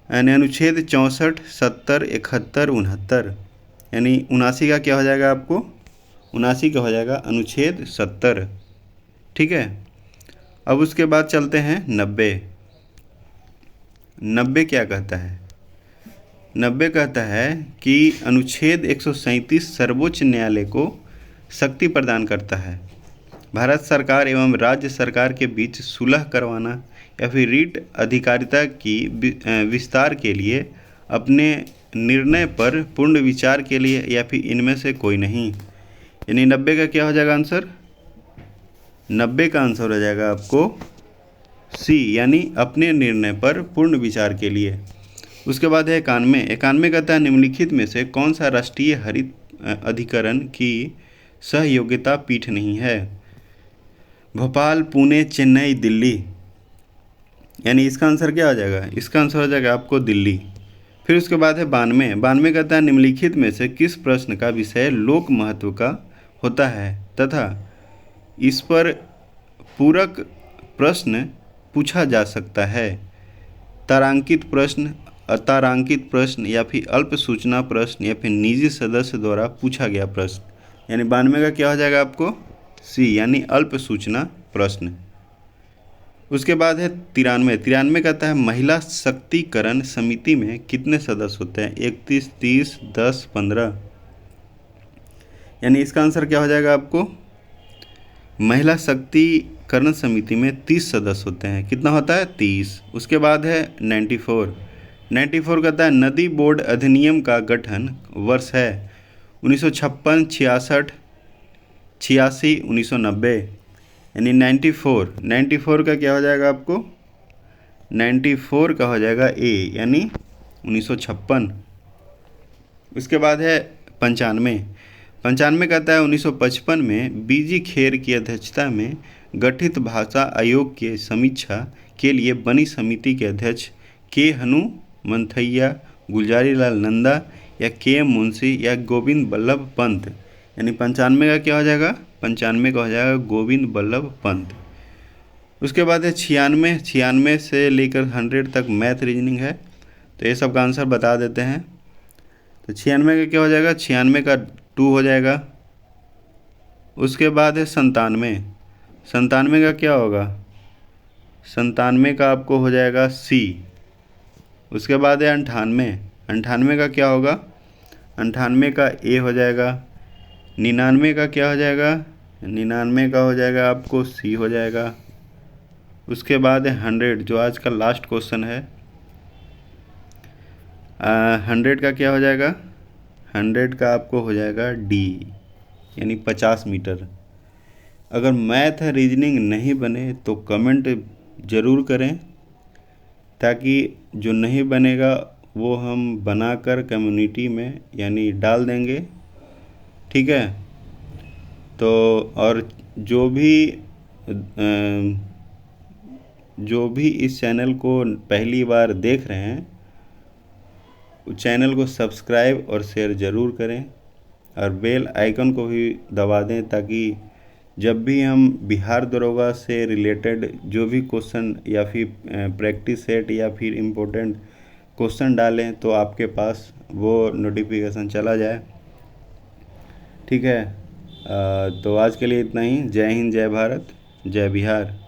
यानी अनुच्छेद 64, 70, 71, 69, यानी 79 का क्या हो जाएगा आपको? 79 का हो जाएगा अनुच्छेद 70। ठीक है, अब उसके बाद चलते हैं 90। 90 क्या कहता है? 90 कहता है कि अनुच्छेद 137 सर्वोच्च न्यायालय को शक्ति प्रदान करता है भारत सरकार एवं राज्य सरकार के बीच सुलह करवाना या फिर रीट अधिकारिता की विस्तार के लिए अपने निर्णय पर पूर्ण विचार के लिए या फिर इनमें से कोई नहीं। यानी 90 का क्या हो जाएगा आंसर? 90 का आंसर हो जाएगा आपको सी, यानी अपने निर्णय पर पूर्ण विचार के लिए। उसके बाद है 91। 91 कहता है निम्नलिखित में से कौन सा राष्ट्रीय हरित अधिकरण की सहयोगिता पीठ नहीं है? भोपाल, पुणे, चेन्नई, दिल्ली। यानी इसका आंसर क्या हो जाएगा? इसका आंसर हो जाएगा आपको दिल्ली। फिर उसके बाद है 92। 92 कहता है निम्नलिखित में से किस प्रश्न का विषय लोक महत्व का होता है तथा इस पर पूरक प्रश्न पूछा जा सकता है? तारांकित प्रश्न, अतारांकित प्रश्न या फिर अल्प सूचना प्रश्न या फिर निजी सदस्य द्वारा पूछा गया प्रश्न। यानी 92 का क्या हो जाएगा आपको? सी, यानी अल्प सूचना प्रश्न। उसके बाद है 93। 93 कहता है महिला शक्तिकरण समिति में कितने सदस्य होते हैं? 31, 30, 10, 15। यानी इसका आंसर क्या हो जाएगा आपको? महिला शक्तिकरण समिति में 30 सदस्य होते हैं। कितना होता है? 30। उसके बाद है 94। 94 कहता है नदी बोर्ड अधिनियम का गठन वर्ष है 1956, 66, 86, 1990। यानी 94 का क्या हो जाएगा आपको? 94 का हो जाएगा ए, यानी 1956। उसके बाद है 95। 95 कहता है 1955 में बीजी खेर की अध्यक्षता में गठित भाषा आयोग के समीक्षा के लिए बनी समिति के अध्यक्ष के हनुमंथैया, गुलजारी लाल नंदा या के एम मुंशी या गोविंद बल्लभ पंत। यानी 95 का क्या हो जाएगा? 95 का हो जाएगा गोविंद बल्लभ पंत। उसके बाद है 96। 96 से लेकर 100 तक मैथ रीजनिंग है, तो ये सब का आंसर बता देते हैं। तो 96 का क्या हो जाएगा? 96 का 2 हो जाएगा। उसके बाद है 97। 97 का क्या होगा? 97 का आपको हो जाएगा सी। उसके बाद है 98। 98 का क्या होगा? 98 का ए हो जाएगा। 99 का क्या हो जाएगा? 99 का हो जाएगा आपको सी हो जाएगा। उसके बाद है 100, जो आज का लास्ट क्वेश्चन है। 100 का क्या हो जाएगा? 100 का आपको हो जाएगा डी, यानी 50 मीटर। अगर मैथ रीजनिंग नहीं बने तो कमेंट ज़रूर करें, ताकि जो नहीं बनेगा वो हम बनाकर कम्युनिटी में यानी डाल देंगे। ठीक है, तो और जो भी इस चैनल को पहली बार देख रहे हैं, चैनल को सब्सक्राइब और शेयर ज़रूर करें और बेल आइकन को भी दबा दें, ताकि जब भी हम बिहार दरोगा से रिलेटेड जो भी क्वेश्चन या फिर प्रैक्टिस सेट या फिर इम्पोर्टेंट क्वेश्चन डालें तो आपके पास वो नोटिफिकेशन चला जाए। ठीक है, तो आज के लिए इतना ही। जय हिंद, जय भारत, जय बिहार।